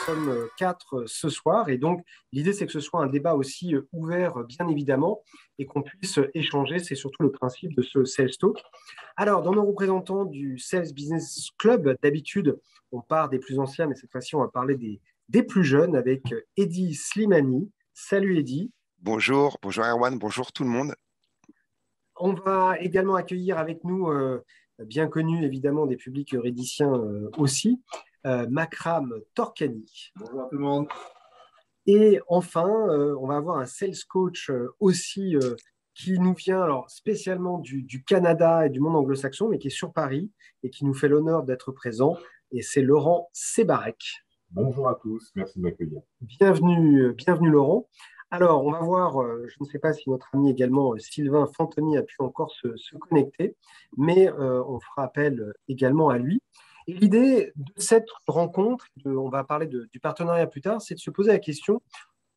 sommes quatre ce soir et donc l'idée c'est que ce soit un débat aussi ouvert bien évidemment et qu'on puisse échanger, c'est surtout le principe de ce Sales Talk. Alors dans nos représentants du Sales Business Club, d'habitude on part des plus anciens mais cette fois-ci on va parler des plus jeunes avec Eddy Slimani. Salut Eddy. Bonjour, bonjour Erwan, bonjour tout le monde. On va également accueillir avec nous, bien connu évidemment des publics rédiciens aussi, Makram Torkani. Bonjour à tout le monde. Et enfin, on va avoir un sales coach aussi qui nous vient alors, spécialement du Canada et du monde anglo-saxon, mais qui est sur Paris et qui nous fait l'honneur d'être présent. Et c'est Laurent Sébarek. Bonjour à tous, merci de m'accueillir. Bienvenue Laurent. Alors, on va voir, je ne sais pas si notre ami également Sylvain Fantoni a pu encore se connecter, mais on fera appel également à lui. Et l'idée de cette rencontre, on va parler du partenariat plus tard, c'est de se poser la question,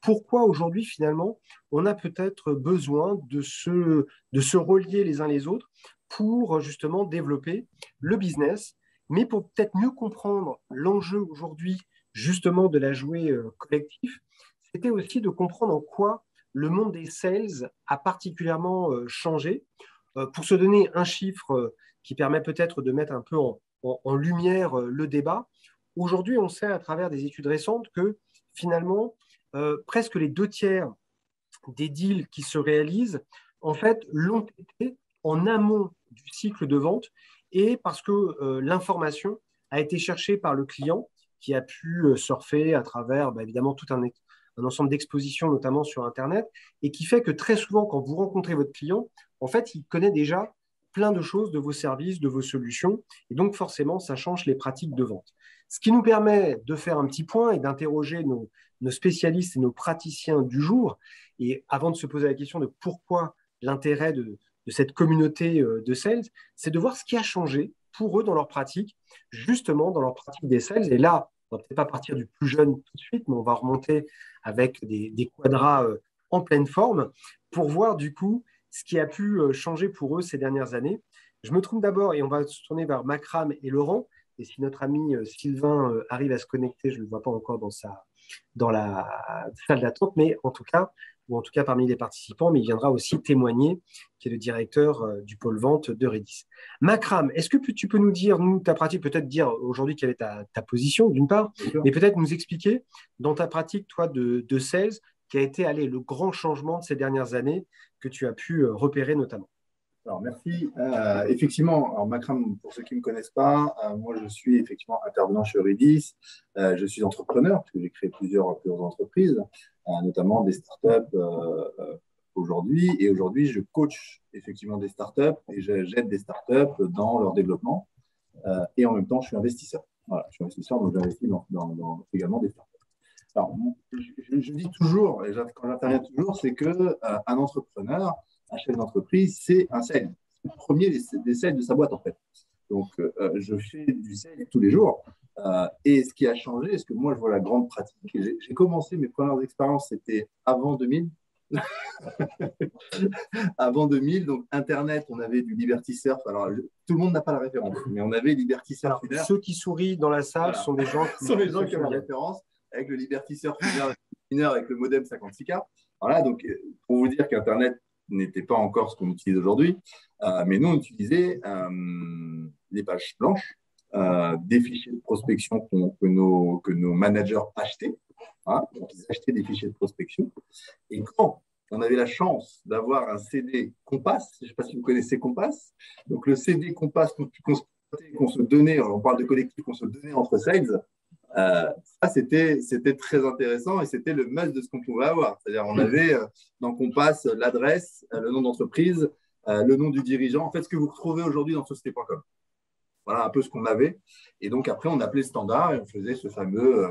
pourquoi aujourd'hui finalement on a peut-être besoin de se relier les uns les autres pour justement développer le business, mais pour peut-être mieux comprendre l'enjeu aujourd'hui justement de la jouer collectif, c'était aussi de comprendre en quoi le monde des sales a particulièrement changé. Pour se donner un chiffre qui permet peut-être de mettre un peu en lumière le débat, aujourd'hui, on sait à travers des études récentes que finalement, presque les 2 tiers des deals qui se réalisent, en fait, l'ont été en amont du cycle de vente et parce que l'information a été cherchée par le client qui a pu surfer à travers, évidemment, tout un ensemble d'expositions, notamment sur Internet, et qui fait que très souvent, quand vous rencontrez votre client, en fait, il connaît déjà plein de choses de vos services, de vos solutions, et donc forcément, ça change les pratiques de vente. Ce qui nous permet de faire un petit point et d'interroger nos spécialistes et nos praticiens du jour, et avant de se poser la question de pourquoi l'intérêt de cette communauté de sales, c'est de voir ce qui a changé pour eux dans leur pratique, justement dans leur pratique des sales. Et là, on ne va peut-être pas partir du plus jeune tout de suite, mais on va remonter avec des quadras en pleine forme pour voir du coup ce qui a pu changer pour eux ces dernières années. Je me trompe d'abord et on va se tourner vers Makram et Laurent. Et si notre ami Sylvain arrive à se connecter, je ne le vois pas encore dans la salle d'attente, mais en tout cas parmi les participants, mais il viendra aussi témoigner, qui est le directeur du pôle vente de Redis. Makram, est-ce que tu peux nous dire, ta pratique, peut-être dire aujourd'hui quelle est ta position, d'une part, mais peut-être nous expliquer dans ta pratique, toi, de sales, qui a été le grand changement de ces dernières années que tu as pu repérer notamment. Alors, merci. Effectivement, alors Makram, pour ceux qui ne me connaissent pas, moi je suis effectivement intervenant chez Redis. Je suis entrepreneur, parce que j'ai créé plusieurs entreprises, notamment des startups aujourd'hui. Et aujourd'hui, je coach effectivement des startups et j'aide des startups dans leur développement. Et en même temps, je suis investisseur. Voilà, je suis investisseur, donc j'investis dans également des startups. Alors, je dis toujours, et quand j'interviens toujours, c'est qu'un entrepreneur, un chef d'entreprise, c'est un sales. C'est le premier des sales de sa boîte, en fait. Donc, je fais du sales tous les jours. Et ce qui a changé, ce que moi, je vois la grande pratique, j'ai commencé mes premières expériences, c'était avant 2000. Avant 2000, donc Internet, on avait du Liberty Surf. Alors, tout le monde n'a pas la référence, mais on avait Liberty Surf. Ceux qui sourient dans la salle sont des gens qui ont la référence, avec le Liberty Surf avec le modem 56K. Voilà, donc pour vous dire qu'Internet n'était pas encore ce qu'on utilise aujourd'hui, mais nous, on utilisait les pages blanches, des fichiers de prospection que nos managers achetaient. Hein, donc, ils achetaient des fichiers de prospection. Et quand on avait la chance d'avoir un CD Compass, je ne sais pas si vous connaissez Compass, donc le CD Compass qu'on se donnait, on parle de collectif, qu'on se donnait entre sales, ça c'était très intéressant et c'était le must de ce qu'on pouvait avoir. C'est-à-dire on avait dans Compass l'adresse, le nom d'entreprise, le nom du dirigeant, en fait ce que vous retrouvez aujourd'hui dans société.com. Voilà un peu ce qu'on avait. Et donc, après, on appelait standard et on faisait ce fameux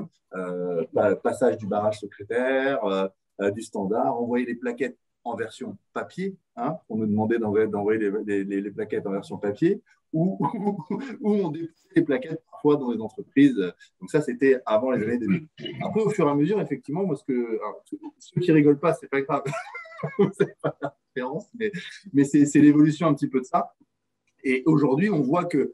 passage du barrage secrétaire, du standard, envoyer les plaquettes en version papier. Hein, on nous demandait d'envoyer les plaquettes en version papier ou on déposait les plaquettes parfois dans les entreprises. Donc, ça, c'était avant les années 2000. Après, au fur et à mesure, effectivement, moi, ceux qui ne rigolent pas, ce n'est pas grave. C'est pas la référence, mais c'est l'évolution un petit peu de ça. Et aujourd'hui, on voit que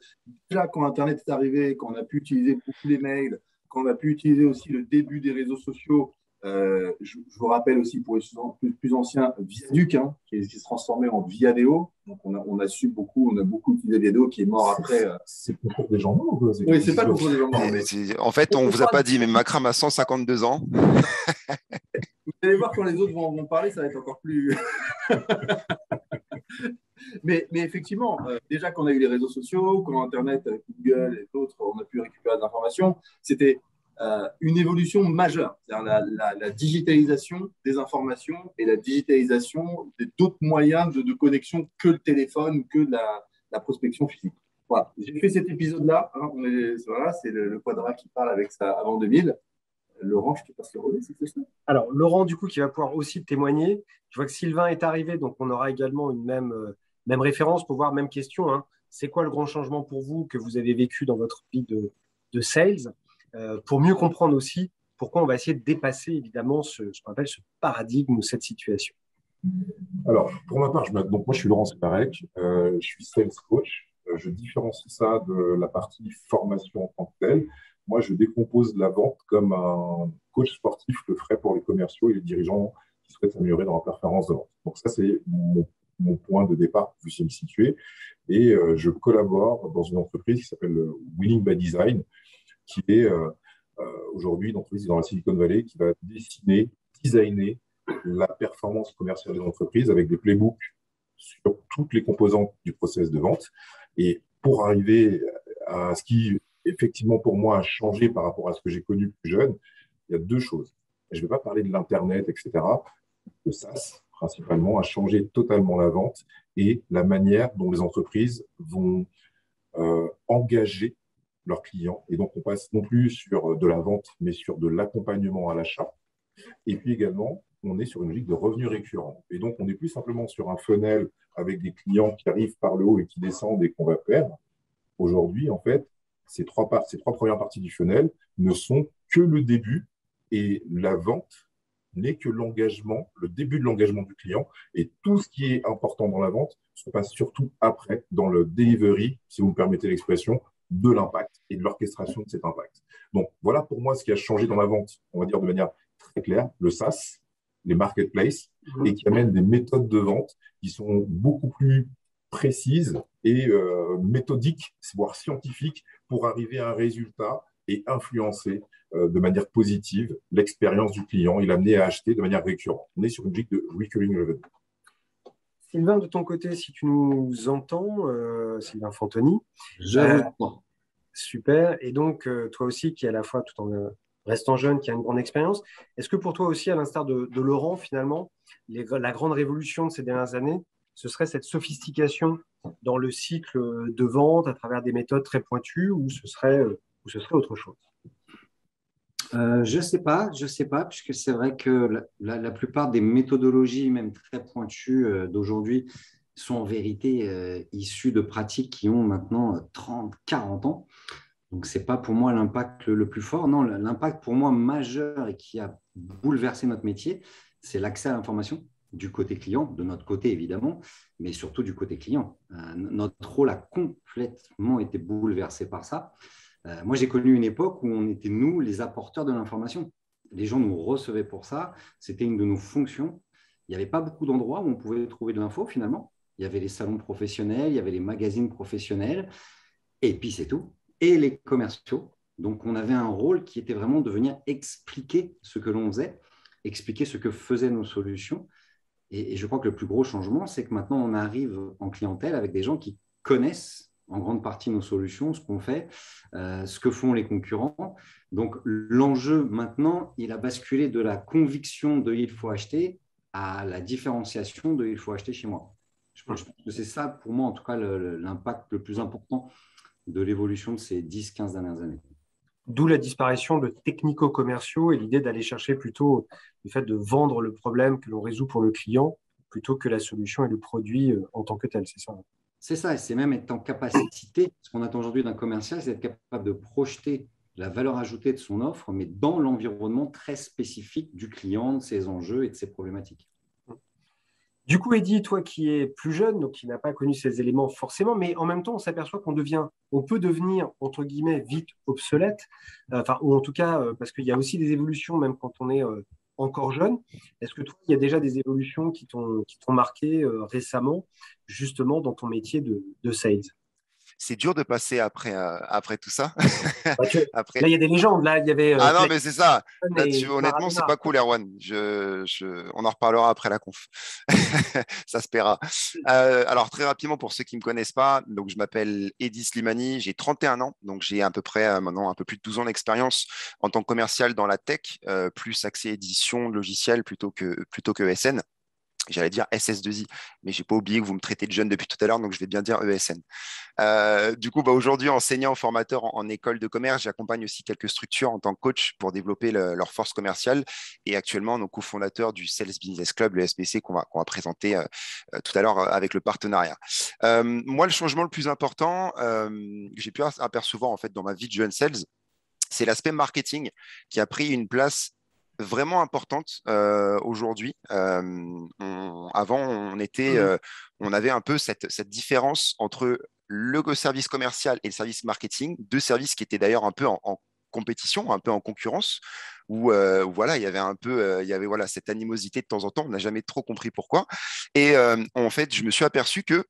déjà quand Internet est arrivé, quand on a pu utiliser beaucoup les mails, quand on a pu utiliser aussi le début des réseaux sociaux, je vous rappelle aussi pour les plus anciens, Viaduc, hein, qui se transformait en Viadeo. Donc on a beaucoup utilisé Viadeo qui est mort après. C'est le concours des jambons ou Oui, c'est pas le concours des jambons. En fait, on ne vous a pas dit, mais Makram a 152 ans. Vous allez voir quand les autres vont parler, ça va être encore plus. mais effectivement, déjà qu'on a eu les réseaux sociaux, quand Internet, avec Google et d'autres, on a pu récupérer des informations, c'était une évolution majeure, c'est-à-dire la digitalisation des informations et la digitalisation d'autres moyens de connexion que le téléphone ou que la prospection physique. Voilà. J'ai fait cet épisode-là, hein, voilà, c'est le Quadra qui parle avec ça avant 2000. Laurent, je te passe le relais, c'est ça? Alors, Laurent, du coup, qui va pouvoir aussi témoigner. Je vois que Sylvain est arrivé, donc on aura également une même référence pour voir, même question. Hein. C'est quoi le grand changement pour vous que vous avez vécu dans votre vie de sales pour mieux comprendre aussi pourquoi on va essayer de dépasser, évidemment, ce qu'on appelle ce paradigme ou cette situation. Alors, pour ma part, donc moi, je suis Laurent Separek, je suis sales coach. Je différencie ça de la partie formation en tant que telle. Moi, je décompose la vente comme un coach sportif le ferait pour les commerciaux et les dirigeants qui souhaitent s'améliorer dans leur performance de vente. Donc ça, c'est mon point de départ pour vous y situer. Et je collabore dans une entreprise qui s'appelle Winning by Design, qui est aujourd'hui une entreprise dans la Silicon Valley qui va designer la performance commerciale des entreprises avec des playbooks sur toutes les composantes du process de vente. Et pour arriver à ce qui, effectivement, pour moi, a changé par rapport à ce que j'ai connu plus jeune, il y a deux choses. Je ne vais pas parler de l'Internet, etc. Le SaaS, principalement, a changé totalement la vente et la manière dont les entreprises vont engager leurs clients. Et donc, on passe non plus sur de la vente, mais sur de l'accompagnement à l'achat. Et puis également, on est sur une logique de revenus récurrents. Et donc, on n'est plus simplement sur un funnel avec des clients qui arrivent par le haut et qui descendent et qu'on va perdre. Aujourd'hui, en fait, ces trois premières parties du funnel ne sont que le début et la vente n'est que l'engagement, le début de l'engagement du client. Et tout ce qui est important dans la vente se passe surtout après, dans le delivery, si vous me permettez l'expression, de l'impact et de l'orchestration de cet impact. Donc, voilà pour moi ce qui a changé dans la vente, on va dire de manière très claire, le SaaS, les marketplaces, et qui amènent des méthodes de vente qui sont beaucoup plus précises et méthodiques, voire scientifiques, pour arriver à un résultat et influencer de manière positive l'expérience du client et l'amener à acheter de manière récurrente. On est sur une logique de recurring revenue. Sylvain, de ton côté, si tu nous entends, Sylvain Fantoni. Je vous entends. Super. Et donc, toi aussi, qui est à la fois tout en restant jeune, qui a une grande expérience, est-ce que pour toi aussi, à l'instar de Laurent, finalement, la grande révolution de ces dernières années, ce serait cette sophistication dans le cycle de vente à travers des méthodes très pointues ou ce serait autre chose? Je sais pas, puisque c'est vrai que la plupart des méthodologies, même très pointues d'aujourd'hui, sont en vérité issues de pratiques qui ont maintenant 30, 40 ans. Donc, ce n'est pas pour moi l'impact le plus fort. Non, l'impact pour moi majeur et qui a bouleversé notre métier, c'est l'accès à l'information du côté client, de notre côté évidemment, mais surtout du côté client. Notre rôle a complètement été bouleversé par ça. Moi, j'ai connu une époque où on était, nous, les apporteurs de l'information. Les gens nous recevaient pour ça. C'était une de nos fonctions. Il n'y avait pas beaucoup d'endroits où on pouvait trouver de l'info, finalement. Il y avait les salons professionnels, il y avait les magazines professionnels, et puis c'est tout. Et les commerciaux. Donc, on avait un rôle qui était vraiment de venir expliquer ce que l'on faisait, expliquer ce que faisaient nos solutions. Et je crois que le plus gros changement, c'est que maintenant, on arrive en clientèle avec des gens qui connaissent en grande partie nos solutions, ce qu'on fait, ce que font les concurrents. Donc, l'enjeu maintenant, il a basculé de la conviction de « il faut acheter » à la différenciation de « il faut acheter chez moi ». Je pense que c'est ça, pour moi, en tout cas, l'impact le plus important de l'évolution de ces 10-15 dernières années. D'où la disparition de technico-commerciaux et l'idée d'aller chercher plutôt le fait de vendre le problème que l'on résout pour le client plutôt que la solution et le produit en tant que tel, c'est ça? C'est ça, et c'est même être en capacité, ce qu'on attend aujourd'hui d'un commercial, c'est être capable de projeter la valeur ajoutée de son offre, mais dans l'environnement très spécifique du client, de ses enjeux et de ses problématiques. Du coup, Eddy, toi qui es plus jeune, donc qui n'a pas connu ces éléments forcément, mais en même temps, on s'aperçoit on peut devenir, entre guillemets, vite obsolète, enfin, ou en tout cas, parce qu'il y a aussi des évolutions, même quand on est encore jeune. Est-ce que toi, il y a déjà des évolutions qui t'ont marqué récemment, justement, dans ton métier de sales? C'est dur de passer après tout ça. Parce que Après, là, il y a des légendes. Là, il y avait ah non, Clayton mais c'est ça. Là-dessus, et honnêtement, c'est Maradona. pas cool, Erwan. On en reparlera après la conf. Ça se paiera. Alors, très rapidement, pour ceux qui ne me connaissent pas, donc, je m'appelle Eddy Slimani, j'ai 31 ans, donc j'ai à peu près maintenant un peu plus de 12 ans d'expérience en tant que commercial dans la tech, plus axé édition logicielle plutôt que ESN. J'allais dire SS2I, mais j'ai pas oublié que vous me traitez de jeune depuis tout à l'heure, donc je vais bien dire ESN. Du coup, aujourd'hui, enseignant, formateur en école de commerce, j'accompagne aussi quelques structures en tant que coach pour développer leur force commerciale. Et actuellement, nos cofondateurs du Sales Business Club, le SBC, qu'on va présenter tout à l'heure avec le partenariat. Moi, le changement le plus important que j'ai pu apercevoir en fait dans ma vie de jeune sales, c'est l'aspect marketing qui a pris une place vraiment importante aujourd'hui. Avant, on avait un peu cette différence entre le service commercial et le service marketing, deux services qui étaient d'ailleurs un peu en compétition, un peu en concurrence, où voilà, il y avait un peu, il y avait voilà cette animosité de temps en temps. On n'a jamais trop compris pourquoi. Et en fait, je me suis aperçu que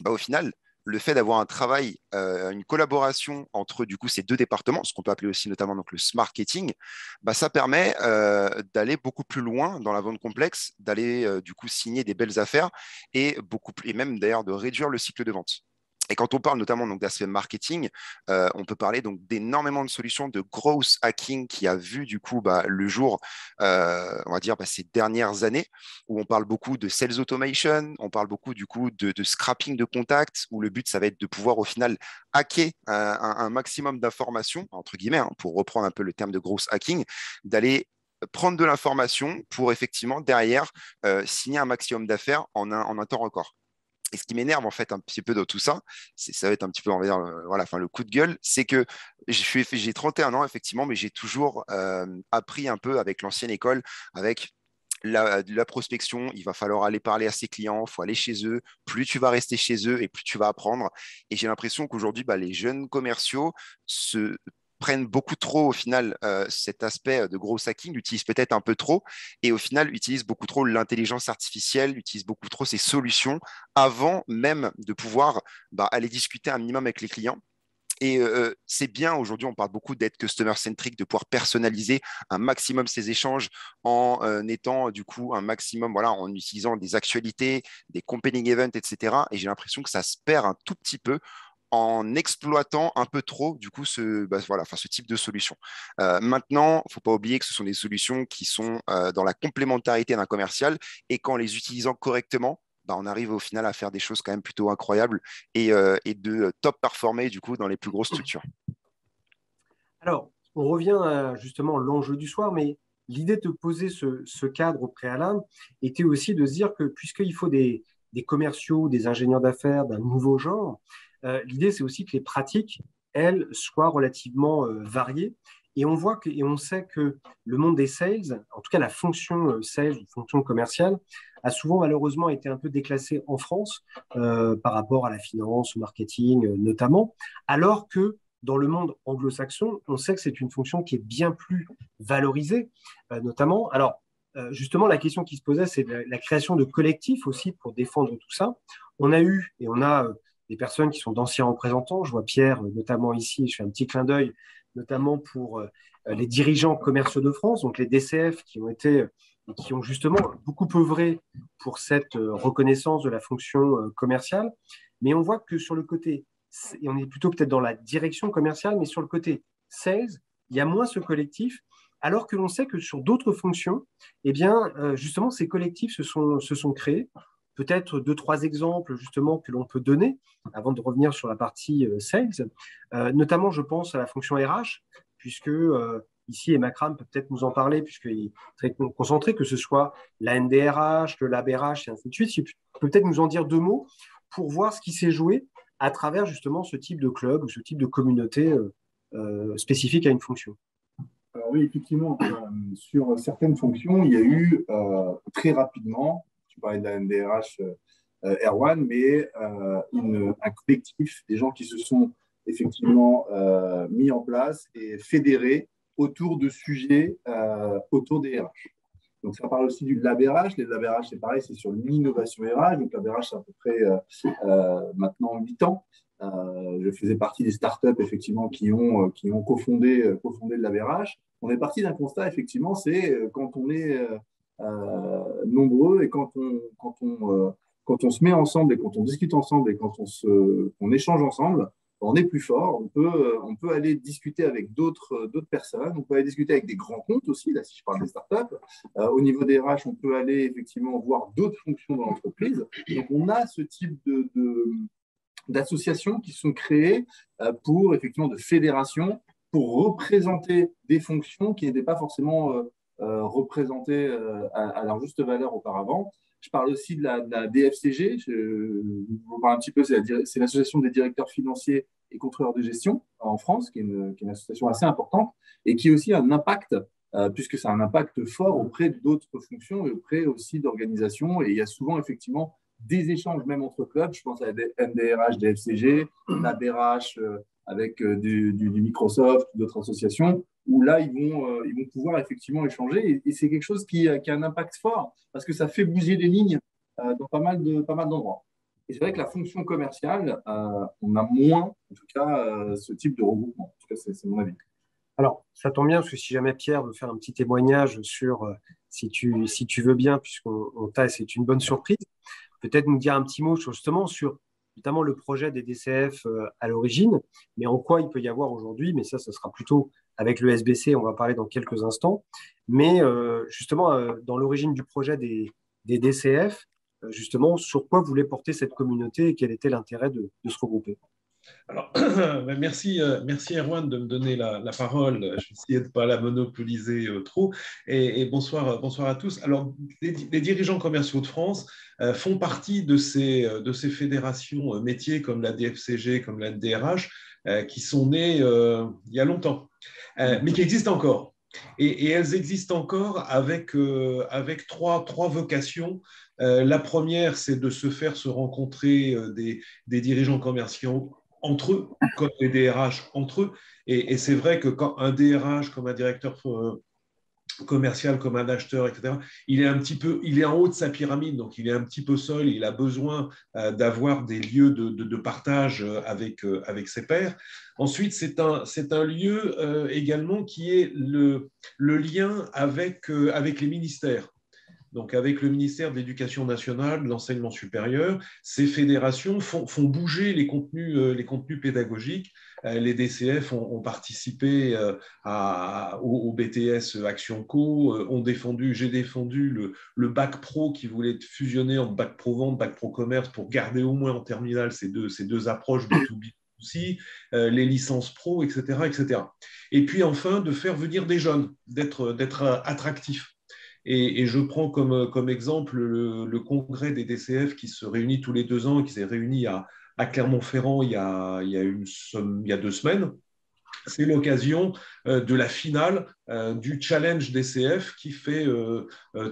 au final, le fait d'avoir un travail, une collaboration entre du coup ces deux départements, ce qu'on peut appeler aussi notamment donc le smart marketing, ça permet d'aller beaucoup plus loin dans la vente complexe, d'aller du coup signer des belles affaires et même d'ailleurs de réduire le cycle de vente. Et quand on parle notamment donc d'aspect marketing, on peut parler donc d'énormément de solutions de growth hacking qui a vu du coup le jour, on va dire ces dernières années, où on parle beaucoup de sales automation, on parle beaucoup du coup de scrapping de contacts, où le but ça va être de pouvoir au final hacker un maximum d'informations entre guillemets, hein, pour reprendre un peu le terme de growth hacking, d'aller prendre de l'information pour effectivement derrière signer un maximum d'affaires en un temps record. Et ce qui m'énerve en fait un petit peu dans tout ça, ça va être un petit peu, on va dire, voilà, enfin, le coup de gueule, c'est que j'ai 31 ans effectivement, mais j'ai toujours appris un peu avec l'ancienne école, avec la prospection. Il va falloir aller parler à ses clients, il faut aller chez eux. Plus tu vas rester chez eux et plus tu vas apprendre. Et j'ai l'impression qu'aujourd'hui, les jeunes commerciaux se prennent beaucoup trop au final cet aspect de gros hacking, l'utilisent peut-être un peu trop et au final utilisent beaucoup trop l'intelligence artificielle, utilisent beaucoup trop ces solutions avant même de pouvoir aller discuter un minimum avec les clients. Et c'est bien, aujourd'hui, on parle beaucoup d'être customer-centric, de pouvoir personnaliser un maximum ces échanges en étant du coup un maximum, voilà, en utilisant des actualités, des compelling events, etc. Et j'ai l'impression que ça se perd un tout petit peu en exploitant un peu trop du coup ce type de solution. Maintenant, il ne faut pas oublier que ce sont des solutions qui sont dans la complémentarité d'un commercial et qu'en les utilisant correctement, on arrive au final à faire des choses quand même plutôt incroyables et de top performer du coup dans les plus grosses structures. Alors, on revient à justement l'enjeu du soir, mais l'idée de te poser ce cadre au préalable était aussi de se dire que puisqu'il faut des commerciaux, des ingénieurs d'affaires d'un nouveau genre, l'idée c'est aussi que les pratiques, elles, soient relativement variées. Et on voit et on sait que le monde des sales, en tout cas la fonction sales, fonction commerciale, a souvent malheureusement été un peu déclassée en France par rapport à la finance, au marketing notamment, alors que dans le monde anglo-saxon, on sait que c'est une fonction qui est bien plus valorisée, notamment. Alors, justement, la question qui se posait, c'est la création de collectifs aussi pour défendre tout ça. On a eu et on a des personnes qui sont d'anciens représentants. Je vois Pierre, notamment ici, je fais un petit clin d'œil, notamment pour les dirigeants commerciaux de France, donc les DCF qui ont justement beaucoup œuvré pour cette reconnaissance de la fonction commerciale. Mais on voit que sur le côté et on est plutôt peut-être dans la direction commerciale, mais sur le côté sales, il y a moins ce collectif, alors que l'on sait que sur d'autres fonctions, eh bien, justement, ces collectifs se sont créés. Peut-être deux, trois exemples justement que l'on peut donner avant de revenir sur la partie sales. Notamment, je pense à la fonction RH, puisque ici, et Makram peut peut-être nous en parler, puisqu'il est très concentré, que ce soit la NDRH, le LabRH et ainsi de suite. Il peut peut-être nous en dire deux mots pour voir ce qui s'est joué à travers justement ce type de club ou ce type de communauté spécifique à une fonction. Alors oui, effectivement, sur certaines fonctions, il y a eu très rapidement, tu parlais de la NDRH, Erwan, mais un collectif, des gens qui se sont effectivement mis en place et fédérés autour de sujets autour des RH. Donc, ça parle aussi du Lab RH. Les Lab RH, c'est pareil, c'est sur l'innovation RH. Donc, Lab RH, c'est à peu près maintenant 8 ans. Je faisais partie des startups, effectivement, qui ont cofondé le Lab RH. On est parti d'un constat, effectivement, c'est quand on est nombreux et quand on se met ensemble et quand on discute ensemble et quand on échange ensemble, on est plus fort, on peut aller discuter avec d'autres personnes, on peut aller discuter avec des grands comptes aussi, là si je parle des startups. Au niveau des RH, on peut aller effectivement voir d'autres fonctions dans l'entreprise. Donc on a ce type d'associations qui sont créées pour effectivement de fédérations, pour représenter des fonctions qui n'étaient pas forcément représentées à leur juste valeur auparavant. Je parle aussi de la DFCG, je vous parle un petit peu, c'est l'association des directeurs financiers et contrôleurs de gestion en France, qui est une association assez importante et qui a aussi un impact, puisque ça a un impact fort auprès d'autres fonctions et auprès aussi d'organisations. Et il y a souvent effectivement des échanges même entre clubs. Je pense à la NDRH, DFCG, la BRH avec du Microsoft, d'autres associations, où là, ils vont pouvoir effectivement échanger. Et c'est quelque chose qui a un impact fort parce que ça fait bouger les lignes dans pas mal d'endroits. Et c'est vrai que la fonction commerciale, on a moins, en tout cas, ce type de regroupement. En tout cas, c'est mon avis. Alors, ça tombe bien, parce que si jamais Pierre veut faire un petit témoignage sur, si tu veux bien, puisqu'on t'a, c'est une bonne surprise, peut-être nous dire un petit mot justement sur notamment le projet des DCF à l'origine, mais en quoi il peut y avoir aujourd'hui, mais ça sera plutôt avec le SBC, on va parler dans quelques instants, mais justement, dans l'origine du projet des DCF, justement, sur quoi voulait porter cette communauté et quel était l'intérêt de se regrouper? Alors, merci Erwan de me donner la parole. Je vais essayer de ne pas la monopoliser trop. Et bonsoir à tous. Alors, les dirigeants commerciaux de France font partie de ces fédérations métiers comme la DFCG, comme la NDRH, qui sont nées il y a longtemps, mais qui existent encore. Et elles existent encore avec trois vocations. La première, c'est de se faire se rencontrer des dirigeants commerciaux entre eux, comme les DRH entre eux. Et c'est vrai que quand un DRH, comme un directeur commercial, comme un acheteur, etc., il est en haut de sa pyramide, donc il est un petit peu seul, il a besoin d'avoir des lieux de partage avec ses pairs. Ensuite, c'est un lieu également qui est le lien avec les ministères. Donc, avec le ministère de l'Éducation nationale, de l'enseignement supérieur, ces fédérations font bouger les contenus pédagogiques. Les DCF ont participé au BTS Action Co. J'ai défendu le bac pro qui voulait fusionner en bac pro vente, bac pro commerce pour garder au moins en terminale ces deux approches B2B aussi, les licences pro, etc., etc. Et puis enfin, de faire venir des jeunes, d'être attractifs. Et je prends comme exemple le congrès des DCF qui se réunit tous les 2 ans et qui s'est réuni à Clermont-Ferrand il y a 2 semaines. C'est l'occasion de la finale du challenge DCF qui fait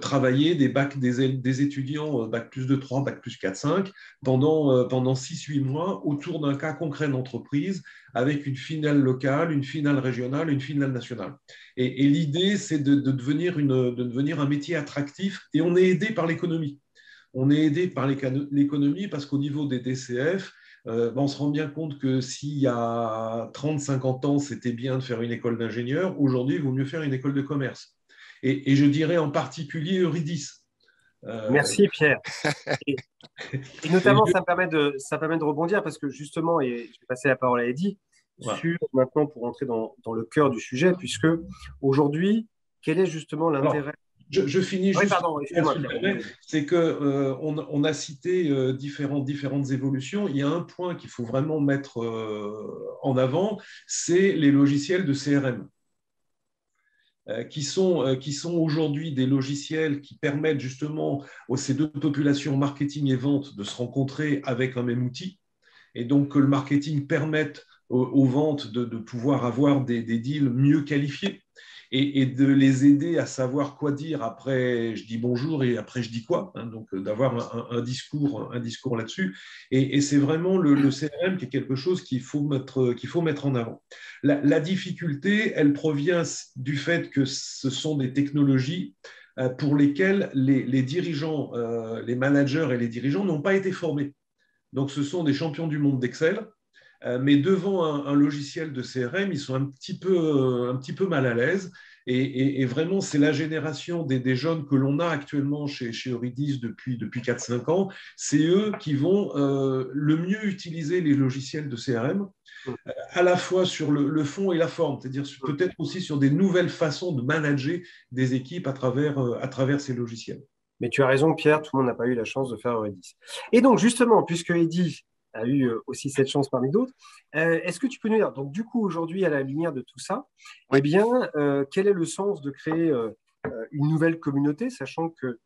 travailler des étudiants bac plus 2, 3, bac plus 4, 5 pendant 6-8 mois autour d'un cas concret d'entreprise avec une finale locale, une finale régionale, une finale nationale. Et l'idée, c'est de devenir un métier attractif et on est aidé par l'économie. On est aidé par l'économie parce qu'au niveau des DCF, on se rend bien compte que s'il y a 30-50 ans, c'était bien de faire une école d'ingénieur, aujourd'hui, il vaut mieux faire une école de commerce. Et je dirais en particulier Eurydice. Merci Pierre. Et notamment, ça me permet de rebondir parce que justement, et je vais passer la parole à Eddy, sur maintenant pour entrer dans le cœur du sujet, puisque aujourd'hui, quel est justement l'intérêt? Je finis juste. Pardon, excuse-moi. C'est qu'on a cité différentes évolutions. Il y a un point qu'il faut vraiment mettre en avant, c'est les logiciels de CRM. Qui sont aujourd'hui des logiciels qui permettent justement aux ces deux populations, marketing et vente, de se rencontrer avec un même outil, et donc que le marketing permette aux ventes de pouvoir avoir des deals mieux qualifiés. et de les aider à savoir quoi dire après je dis bonjour et après je dis quoi, hein, donc d'avoir un discours là-dessus. Et c'est vraiment le CRM qui est quelque chose qu'il faut mettre en avant. La difficulté, elle provient du fait que ce sont des technologies pour lesquelles les dirigeants, les managers et les dirigeants n'ont pas été formés. Donc, ce sont des champions du monde d'Excel, mais devant un logiciel de CRM, ils sont un petit peu mal à l'aise. Et vraiment, c'est la génération des jeunes que l'on a actuellement chez Eurydice depuis 4-5 ans. C'est eux qui vont le mieux utiliser les logiciels de CRM, à la fois sur le fond et la forme, c'est-à-dire peut-être aussi sur des nouvelles façons de manager des équipes à travers ces logiciels. Mais tu as raison, Pierre, tout le monde n'a pas eu la chance de faire Eurydice. Et donc, justement, puisque Eddy a eu aussi cette chance parmi d'autres, est-ce que tu peux nous dire, donc du coup, aujourd'hui, à la lumière de tout ça, Oui. eh bien, quel est le sens de créer une nouvelle communauté, sachant que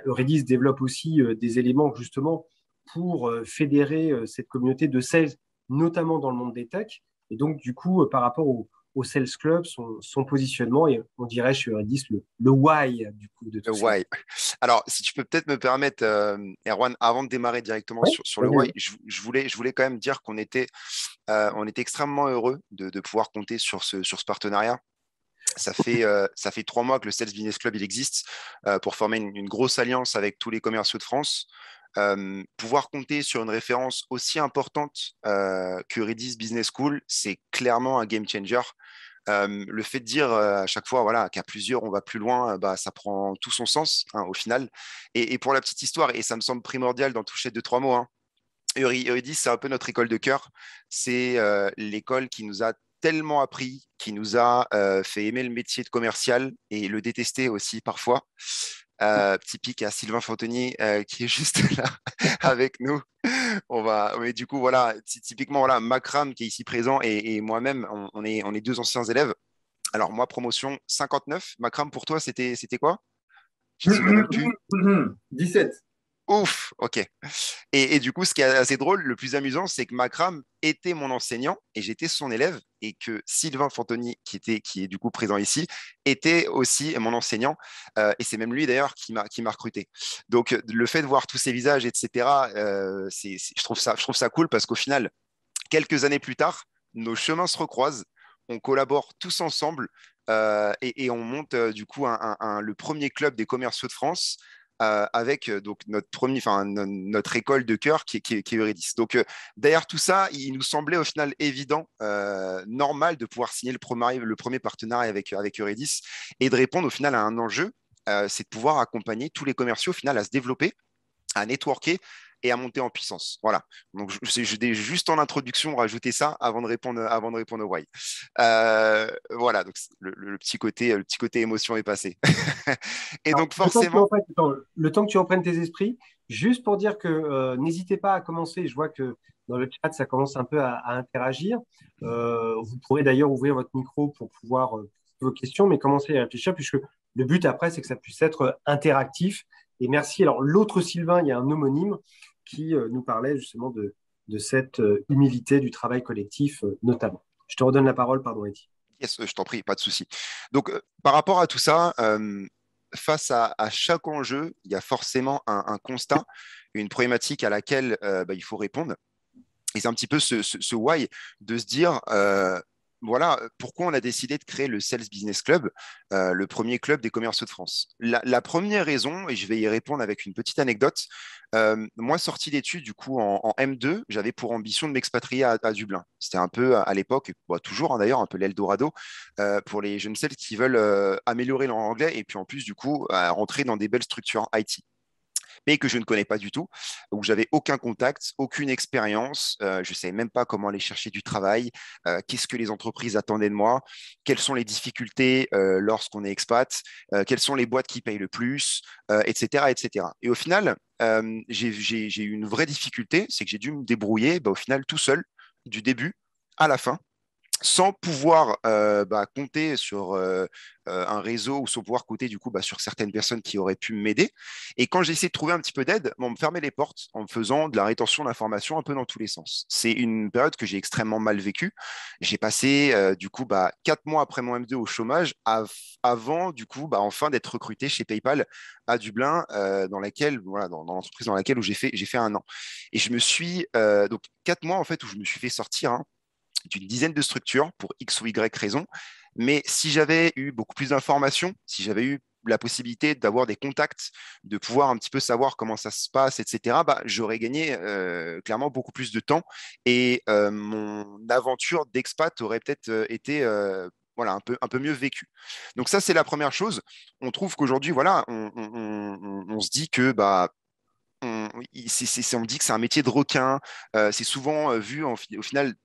Eurydice développe aussi des éléments justement pour fédérer cette communauté de sales, notamment dans le monde des techs. Et donc, du coup, par rapport au Sales Club, son positionnement, et on dirait chez Eurydice le why du coup de tout ça. Why. Alors, si tu peux peut-être me permettre, Erwan, avant de démarrer directement Ouais, sur le why, je voulais quand même dire qu'on était extrêmement heureux de pouvoir compter sur ce partenariat. Ça fait 3 mois que le Sales Business Club il existe pour former une grosse alliance avec tous les commerciaux de France. Pouvoir compter sur une référence aussi importante que Redis Business School, c'est clairement un game changer. Le fait de dire à chaque fois voilà, qu'à plusieurs on va plus loin, ça prend tout son sens au final. Et pour la petite histoire, et ça me semble primordial d'en toucher 2-3 mots, hein, Eurydice, c'est un peu notre école de cœur. C'est l'école qui nous a tellement appris, qui nous a fait aimer le métier de commercial et le détester aussi parfois. Petit pic à Sylvain Fantoni qui est juste là avec nous. Mais du coup, voilà, typiquement, voilà, Makram qui est ici présent et moi-même, on est 2 anciens élèves. Alors, moi, promotion 59. Makram, pour toi, c'était quoi? Je ne me souviens même plus. 17. Ouf, ok. Et du coup, ce qui est assez drôle, le plus amusant, c'est que Makram était mon enseignant et j'étais son élève et que Sylvain Fantoni, qui est du coup présent ici, était aussi mon enseignant. Et c'est même lui d'ailleurs qui m'a recruté. Donc, le fait de voir tous ces visages, etc., je trouve ça cool parce qu'au final, quelques années plus tard, nos chemins se recroisent, on collabore tous ensemble et on monte du coup le premier club des commerciaux de France avec donc notre école de cœur qui est Eurydice. Donc derrière tout ça, il nous semblait au final évident, normal de pouvoir signer le premier partenariat avec Eurydice et de répondre au final à un enjeu, c'est de pouvoir accompagner tous les commerciaux au final à se développer, à networker et à monter en puissance. Voilà. Donc, je vais juste en introduction rajouter ça avant de répondre au why. Voilà. Donc, le petit côté émotion est passé. Et Alors, donc, forcément. le temps que tu reprennes tes esprits, juste pour dire que n'hésitez pas à commencer. Je vois que dans le chat, ça commence un peu à interagir. Vous pourrez d'ailleurs ouvrir votre micro pour pouvoir poser vos questions, mais commencez à réfléchir, puisque le but après, c'est que ça puisse être interactif. Et merci. Alors, l'autre Sylvain, il y a un homonyme qui nous parlait justement de cette humilité du travail collectif, notamment. Je te redonne la parole, pardon, Eddy. Yes, je t'en prie, pas de souci. Donc, par rapport à tout ça, face à chaque enjeu, il y a forcément un constat, une problématique à laquelle il faut répondre. Et c'est un petit peu ce why de se dire, voilà, pourquoi on a décidé de créer le Sales Business Club, le premier club des commerciaux de France. La première raison, et je vais y répondre avec une petite anecdote, moi, sorti d'études, du coup, en M2, j'avais pour ambition de m'expatrier à Dublin. C'était un peu, à l'époque, toujours hein, d'ailleurs, un peu l'Eldorado pour les jeunes sales qui veulent améliorer leur anglais et puis en plus, du coup, rentrer dans des belles structures IT, mais que je ne connais pas du tout, où j'avais aucun contact, aucune expérience, je ne savais même pas comment aller chercher du travail, qu'est-ce que les entreprises attendaient de moi, quelles sont les difficultés lorsqu'on est expat, quelles sont les boîtes qui payent le plus, etc., etc. Et au final, j'ai eu une vraie difficulté, c'est que j'ai dû me débrouiller au final tout seul, du début à la fin. sans pouvoir compter sur un réseau ou sans pouvoir compter du coup sur certaines personnes qui auraient pu m'aider. Et quand j'ai essayé de trouver un petit peu d'aide, on me fermait les portes en me faisant de la rétention d'informations un peu dans tous les sens. C'est une période que j'ai extrêmement mal vécue. J'ai passé 4 mois après mon M2 au chômage avant du coup enfin d'être recruté chez PayPal à Dublin, dans l'entreprise dans laquelle où j'ai fait 1 an. Et je me suis donc 4 mois en fait où je me suis fait sortir, hein, d'une dizaine de structures pour X ou Y raison. Mais si j'avais eu beaucoup plus d'informations, si j'avais eu la possibilité d'avoir des contacts, de pouvoir un petit peu savoir comment ça se passe, etc., j'aurais gagné clairement beaucoup plus de temps et mon aventure d'expat aurait peut-être été un peu mieux vécue. Donc ça, c'est la première chose. On trouve qu'aujourd'hui, on se dit que on dit que c'est un métier de requin. C'est souvent vu au final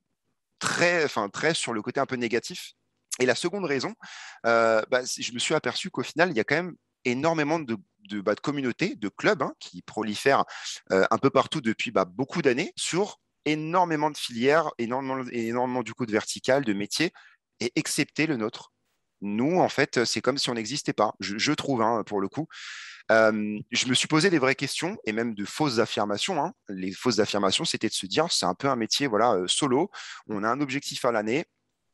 très sur le côté un peu négatif. Et la seconde raison, je me suis aperçu qu'au final, il y a quand même énormément de communautés, de clubs, hein, qui prolifèrent un peu partout depuis beaucoup d'années sur énormément de filières, énormément du coup de verticales, de métiers, et excepté le nôtre. Nous, en fait, c'est comme si on n'existait pas, je trouve, hein, pour le coup. Je me suis posé des vraies questions et même de fausses affirmations, hein. Les fausses affirmations, c'était de se dire, c'est un peu un métier solo, on a un objectif à l'année,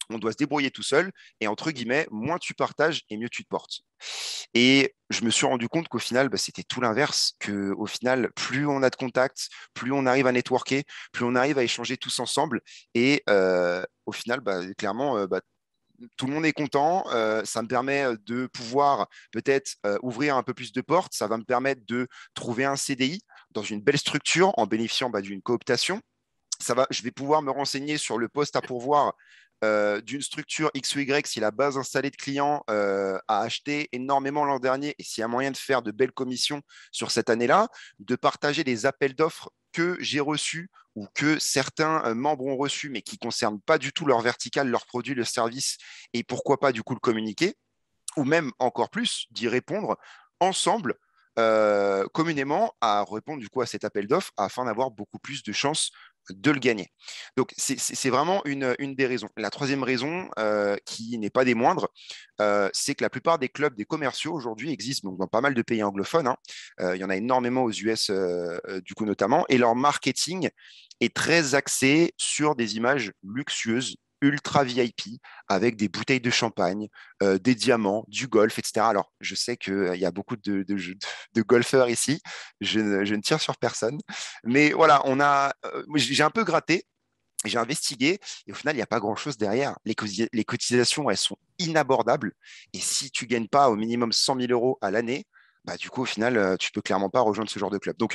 on doit se débrouiller tout seul et entre guillemets, moins tu partages et mieux tu te portes. Et je me suis rendu compte qu'au final, c'était tout l'inverse, qu'au final, plus on a de contacts, plus on arrive à networker, plus on arrive à échanger tous ensemble et au final, clairement, tout le monde est content. Ça me permet de pouvoir peut-être ouvrir un peu plus de portes. Ça va me permettre de trouver un CDI dans une belle structure en bénéficiant d'une cooptation. Je vais pouvoir me renseigner sur le poste à pourvoir d'une structure X ou Y si la base installée de clients a acheté énormément l'an dernier et s'il y a moyen de faire de belles commissions sur cette année-là, de partager des appels d'offres que j'ai reçus ou que certains membres ont reçus, mais qui ne concernent pas du tout leur vertical, leurs produits, le service, et pourquoi pas du coup le communiquer, ou même encore plus, d'y répondre ensemble, communément, à répondre du coup à cet appel d'offres afin d'avoir beaucoup plus de chances de le gagner. Donc, c'est vraiment une des raisons. La troisième raison, qui n'est pas des moindres, c'est que la plupart des clubs des commerciaux aujourd'hui existent donc, dans pas mal de pays anglophones, hein. Il y en a énormément aux US, du coup, notamment, et leur marketing est très axé sur des images luxueuses, ultra VIP, avec des bouteilles de champagne, des diamants, du golf, etc. Alors, je sais qu'il y a beaucoup de golfeurs ici, je ne tire sur personne, mais voilà, j'ai un peu gratté, j'ai investigué, et au final, il n'y a pas grand-chose derrière. Les cotisations, elles sont inabordables, et si tu ne gagnes pas au minimum 100 000 euros à l'année, du coup, au final, tu ne peux clairement pas rejoindre ce genre de club. Donc,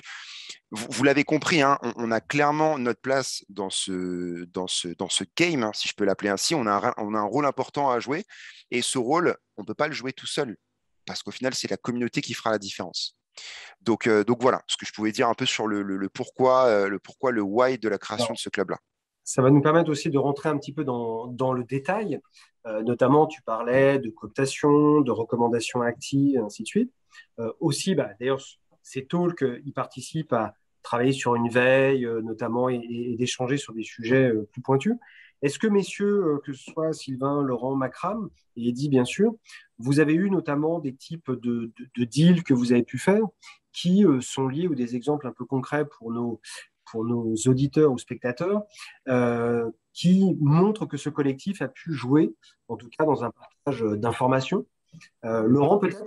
vous l'avez compris, hein, on a clairement notre place dans ce game, hein, si je peux l'appeler ainsi. On a un rôle important à jouer. Et ce rôle, on ne peut pas le jouer tout seul. Parce qu'au final, c'est la communauté qui fera la différence. Donc voilà, ce que je pouvais dire un peu sur le pourquoi, le why de la création de ce club-là. Ça va nous permettre aussi de rentrer un petit peu dans le détail. Notamment, tu parlais de cooptation, de recommandations actives, et ainsi de suite. Aussi, d'ailleurs, ces talks, ils participent à travailler sur une veille, notamment, et d'échanger sur des sujets plus pointus. Est-ce que, messieurs, que ce soit Sylvain, Laurent, Makram et Eddy, bien sûr, vous avez eu notamment des types de deals que vous avez pu faire qui sont liés ou des exemples un peu concrets pour nos auditeurs ou spectateurs, qui montrent que ce collectif a pu jouer, en tout cas dans un partage d'informations. Laurent, peut-être?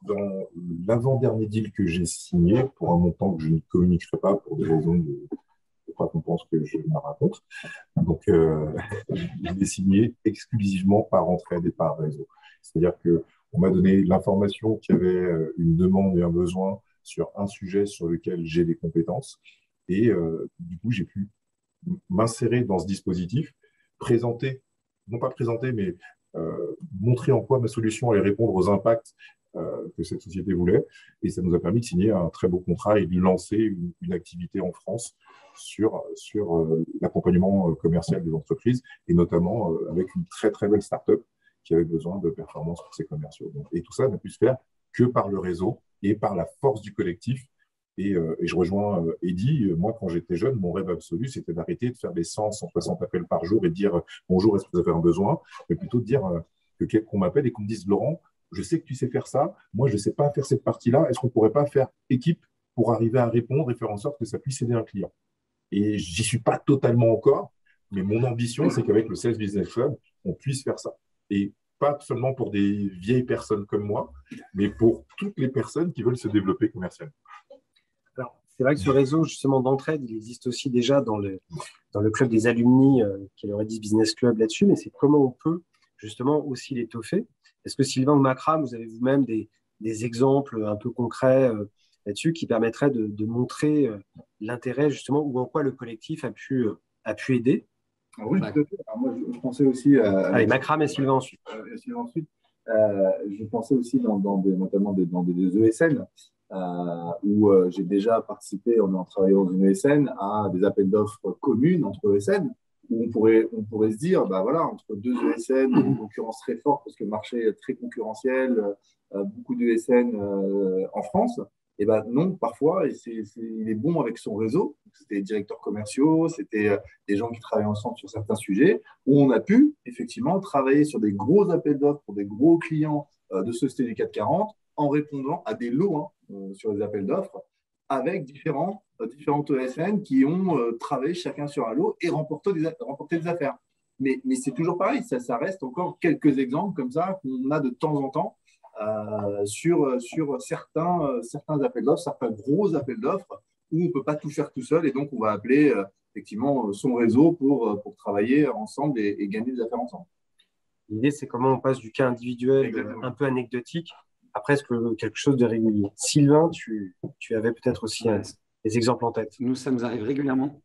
Dans l'avant-dernier deal que j'ai signé, pour un montant que je ne communiquerai pas pour des raisons de pas qu'on pense que je me raconte, donc je l'ai signé exclusivement par entraide et par réseau. C'est-à-dire qu'on m'a donné l'information qu'il y avait une demande et un besoin sur un sujet sur lequel j'ai des compétences. Et du coup, j'ai pu m'insérer dans ce dispositif, présenter, non pas présenter, mais montrer en quoi ma solution allait répondre aux impacts que cette société voulait. Et ça nous a permis de signer un très beau contrat et de lancer une activité en France sur l'accompagnement commercial des entreprises, et notamment avec une très, très belle start-up qui avait besoin de performance pour ses commerciaux. Et tout ça n'a pu se faire que par le réseau et par la force du collectif Et je rejoins Eddy. Moi, quand j'étais jeune, mon rêve absolu, c'était d'arrêter de faire des 100, 160 appels par jour et de dire bonjour, est-ce que vous avez un besoin? Mais plutôt de dire qu'on m'appelle et qu'on me dise Laurent, je sais que tu sais faire ça. Moi, je ne sais pas faire cette partie-là. Est-ce qu'on ne pourrait pas faire équipe pour arriver à répondre et faire en sorte que ça puisse aider un client? Et j'y suis pas totalement encore, mais mon ambition, c'est qu'avec le Sales Business Club, on puisse faire ça. Et pas seulement pour des vieilles personnes comme moi, mais pour toutes les personnes qui veulent se développer commercialement. Alors, c'est vrai que ce réseau justement d'entraide, il existe aussi déjà dans le club des alumni, qui est le Redis Business Club là-dessus, mais c'est comment on peut justement aussi l'étoffer. Est-ce que Sylvain ou Makram, vous avez vous-même des exemples un peu concrets là-dessus qui permettraient de montrer l'intérêt justement ou en quoi le collectif a pu aider? Oui, tout à fait. Alors moi, je pensais aussi Allez, Makram et Sylvain ensuite. Sylvain ensuite. Je pensais aussi notamment dans des ESN où j'ai déjà participé en travaillant dans une ESN à des appels d'offres communes entre ESN où on pourrait se dire, bah voilà, entre deux ESN, une concurrence très forte parce que le marché est très concurrentiel, beaucoup d'ESN en France. Et ben non, parfois, il est bon avec son réseau. C'était des directeurs commerciaux, c'était des gens qui travaillent ensemble sur certains sujets, où on a pu effectivement travailler sur des gros appels d'offres pour des gros clients de société du CAC 40 en répondant à des lots sur les appels d'offres avec différentes ESN qui ont travaillé chacun sur un lot et remporté des affaires. Mais c'est toujours pareil, ça reste encore quelques exemples comme ça qu'on a de temps en temps sur certains appels d'offres, certains gros appels d'offres où on ne peut pas tout faire tout seul et donc on va appeler effectivement son réseau pour travailler ensemble et gagner des affaires ensemble. L'idée, c'est comment on passe du cas individuel un peu anecdotique à presque quelque chose de régulier. Sylvain, tu avais peut-être aussi des exemples en tête. Ça nous arrive régulièrement.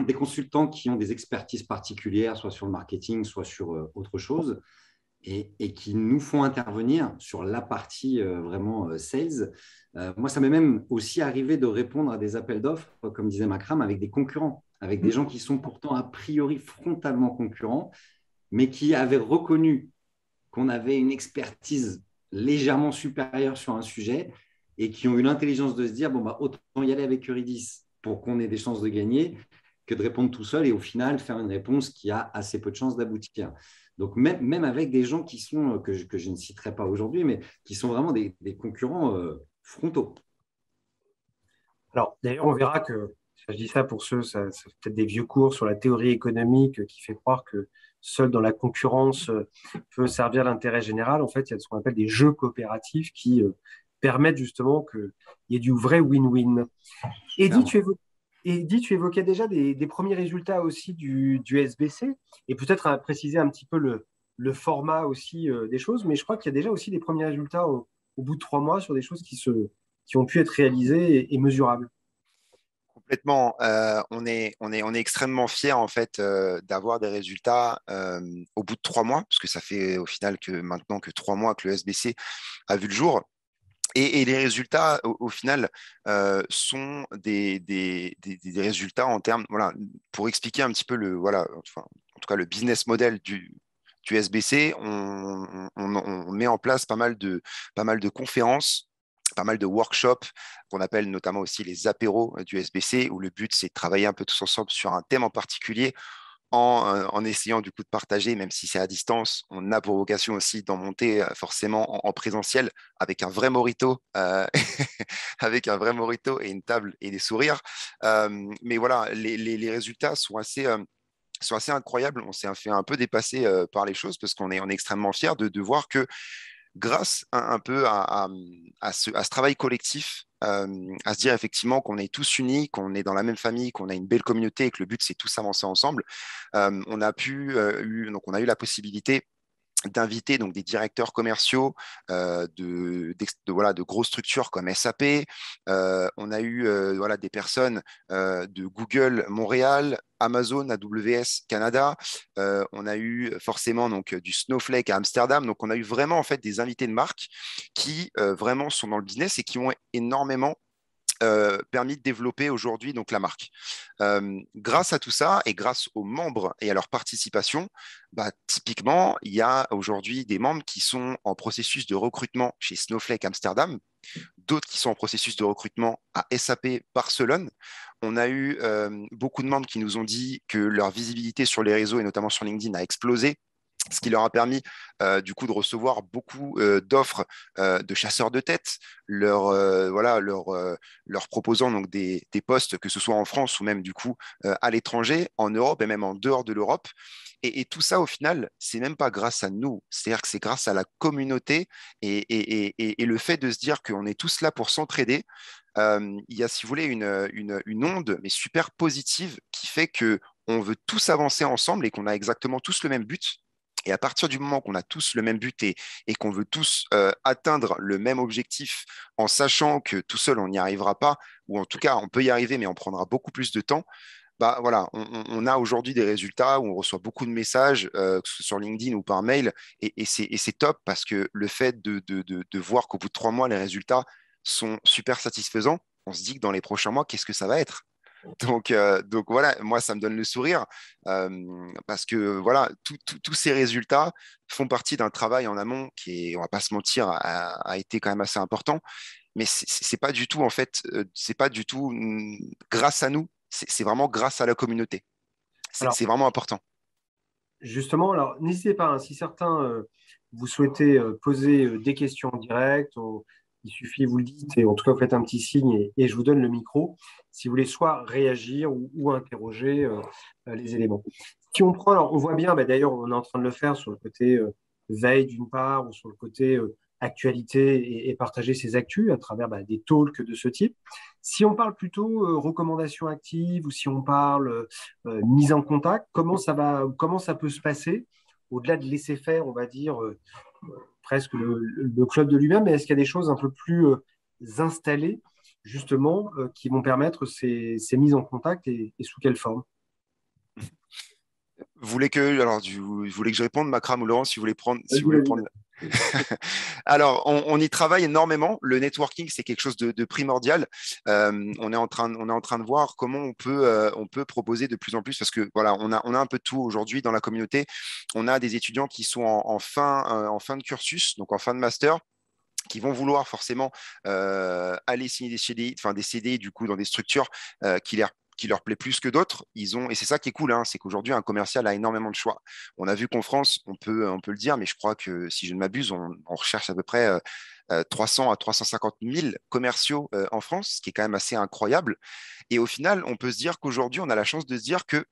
Des consultants qui ont des expertises particulières, soit sur le marketing, soit sur autre chose, et qui nous font intervenir sur la partie vraiment sales. Moi, ça m'est même aussi arrivé de répondre à des appels d'offres, comme disait Makram, avec des concurrents, avec des gens qui sont pourtant a priori frontalement concurrents, mais qui avaient reconnu qu'on avait une expertise légèrement supérieure sur un sujet et qui ont eu l'intelligence de se dire bon, bah, autant y aller avec Eurydice pour qu'on ait des chances de gagner que de répondre tout seul et au final faire une réponse qui a assez peu de chances d'aboutir. Donc, même avec des gens qui sont, que je ne citerai pas aujourd'hui, mais qui sont vraiment des concurrents frontaux. Alors, d'ailleurs, on verra que, je dis ça pour ceux, ça fait peut-être des vieux cours sur la théorie économique qui fait croire que seul dans la concurrence peut servir l'intérêt général. En fait, il y a ce qu'on appelle des jeux coopératifs qui permettent justement qu'il y ait du vrai win-win. Eddy, tu évoquais déjà des premiers résultats aussi du SBC, et peut-être à préciser un petit peu le format aussi des choses, mais je crois qu'il y a déjà aussi des premiers résultats au bout de 3 mois sur des choses qui ont pu être réalisées et mesurables. Complètement. On est extrêmement fiers en fait d'avoir des résultats au bout de 3 mois, parce que ça fait au final maintenant que 3 mois que le SBC a vu le jour. Et les résultats, au final, sont des résultats en termes, voilà, pour expliquer un petit peu en tout cas le business model du SBC, on met en place pas mal de conférences, pas mal de workshops qu'on appelle notamment aussi les apéros du SBC, où le but, c'est de travailler un peu tous ensemble sur un thème en particulier en essayant du coup de partager, même si c'est à distance. On a pour vocation aussi d'en monter forcément en présentiel avec un vrai mojito, avec un vrai mojito et une table et des sourires. Mais voilà, les résultats sont assez incroyables. On s'est fait un peu dépasser par les choses parce qu'on est extrêmement fiers de voir que grâce un peu à ce travail collectif, à se dire effectivement qu'on est tous unis, qu'on est dans la même famille, qu'on a une belle communauté et que le but, c'est tous avancer ensemble, on a eu la possibilité d'inviter donc des directeurs commerciaux de grosses structures comme SAP. On a eu des personnes de Google Montréal, Amazon, AWS Canada. On a eu forcément donc du Snowflake à Amsterdam. Donc on a eu vraiment en fait des invités de marque qui vraiment sont dans le business et qui ont énormément permis de développer aujourd'hui donc la marque. Grâce à tout ça et grâce aux membres et à leur participation, typiquement, il y a aujourd'hui des membres qui sont en processus de recrutement chez Snowflake Amsterdam d'autres qui sont en processus de recrutement à SAP Barcelone. On a eu beaucoup de membres qui nous ont dit que leur visibilité sur les réseaux et notamment sur LinkedIn a explosé, ce qui leur a permis du coup de recevoir beaucoup d'offres de chasseurs de tête, leur proposant donc des postes, que ce soit en France ou même du coup à l'étranger, en Europe et même en dehors de l'Europe. Et tout ça, au final, c'est même pas grâce à nous, c'est-à-dire que c'est grâce à la communauté et le fait de se dire qu'on est tous là pour s'entraider. Il y a, si vous voulez, une onde, mais super positive, qui fait que on veut tous avancer ensemble et qu'on a exactement tous le même but. Et à partir du moment qu'on a tous le même but et qu'on veut tous atteindre le même objectif en sachant que tout seul, on n'y arrivera pas, ou en tout cas, on peut y arriver, mais on prendra beaucoup plus de temps, bah voilà, on a aujourd'hui des résultats où on reçoit beaucoup de messages, que ce soit sur LinkedIn ou par mail, et c'est top parce que le fait de voir qu'au bout de 3 mois, les résultats sont super satisfaisants, on se dit que dans les prochains mois, qu'est-ce que ça va être? Donc voilà, moi, ça me donne le sourire parce que voilà, tous ces résultats font partie d'un travail en amont qui est, on va pas se mentir, a été quand même assez important. Mais c'est pas du tout, en fait, c'est pas du tout grâce à nous, c'est vraiment grâce à la communauté. Alors, C'est vraiment important. justement, alors n'hésitez pas, hein, si certains vous souhaitez poser des questions en direct, il suffit, vous le dites, et en tout cas, vous faites un petit signe et je vous donne le micro, si vous voulez soit réagir ou interroger les éléments. Si on prend, alors on voit bien, bah, d'ailleurs, on est en train de le faire sur le côté veille d'une part, ou sur le côté actualité et partager ses actus à travers bah, des talks de ce type. Si on parle plutôt recommandations actives ou si on parle mise en contact, comment ça peut se passer au-delà de laisser faire, on va dire, presque le club de lui-même, mais est-ce qu'il y a des choses un peu plus installées, justement, qui vont permettre ces mises en contact et sous quelle forme? Vous voulez que je réponde, Makram ou Laurent, si vous voulez prendre, si Vas-y, vous voulez vas-y. prendre. Alors, on y travaille énormément. Le networking, c'est quelque chose de primordial. On est en train de voir comment on peut proposer de plus en plus, parce que voilà, on a un peu de tout aujourd'hui dans la communauté. On a des étudiants qui sont en fin de cursus, donc en fin de master, qui vont vouloir forcément aller signer des CDI, enfin des CDI du coup dans des structures qui leur plaît plus que d'autres. Et c'est ça qui est cool, hein, c'est qu'aujourd'hui, un commercial a énormément de choix. On a vu qu'en France, on peut le dire, mais je crois que si je ne m'abuse, on recherche à peu près 300 à 350 000 commerciaux en France, ce qui est quand même assez incroyable. Et au final, on peut se dire qu'aujourd'hui, on a la chance de se dire que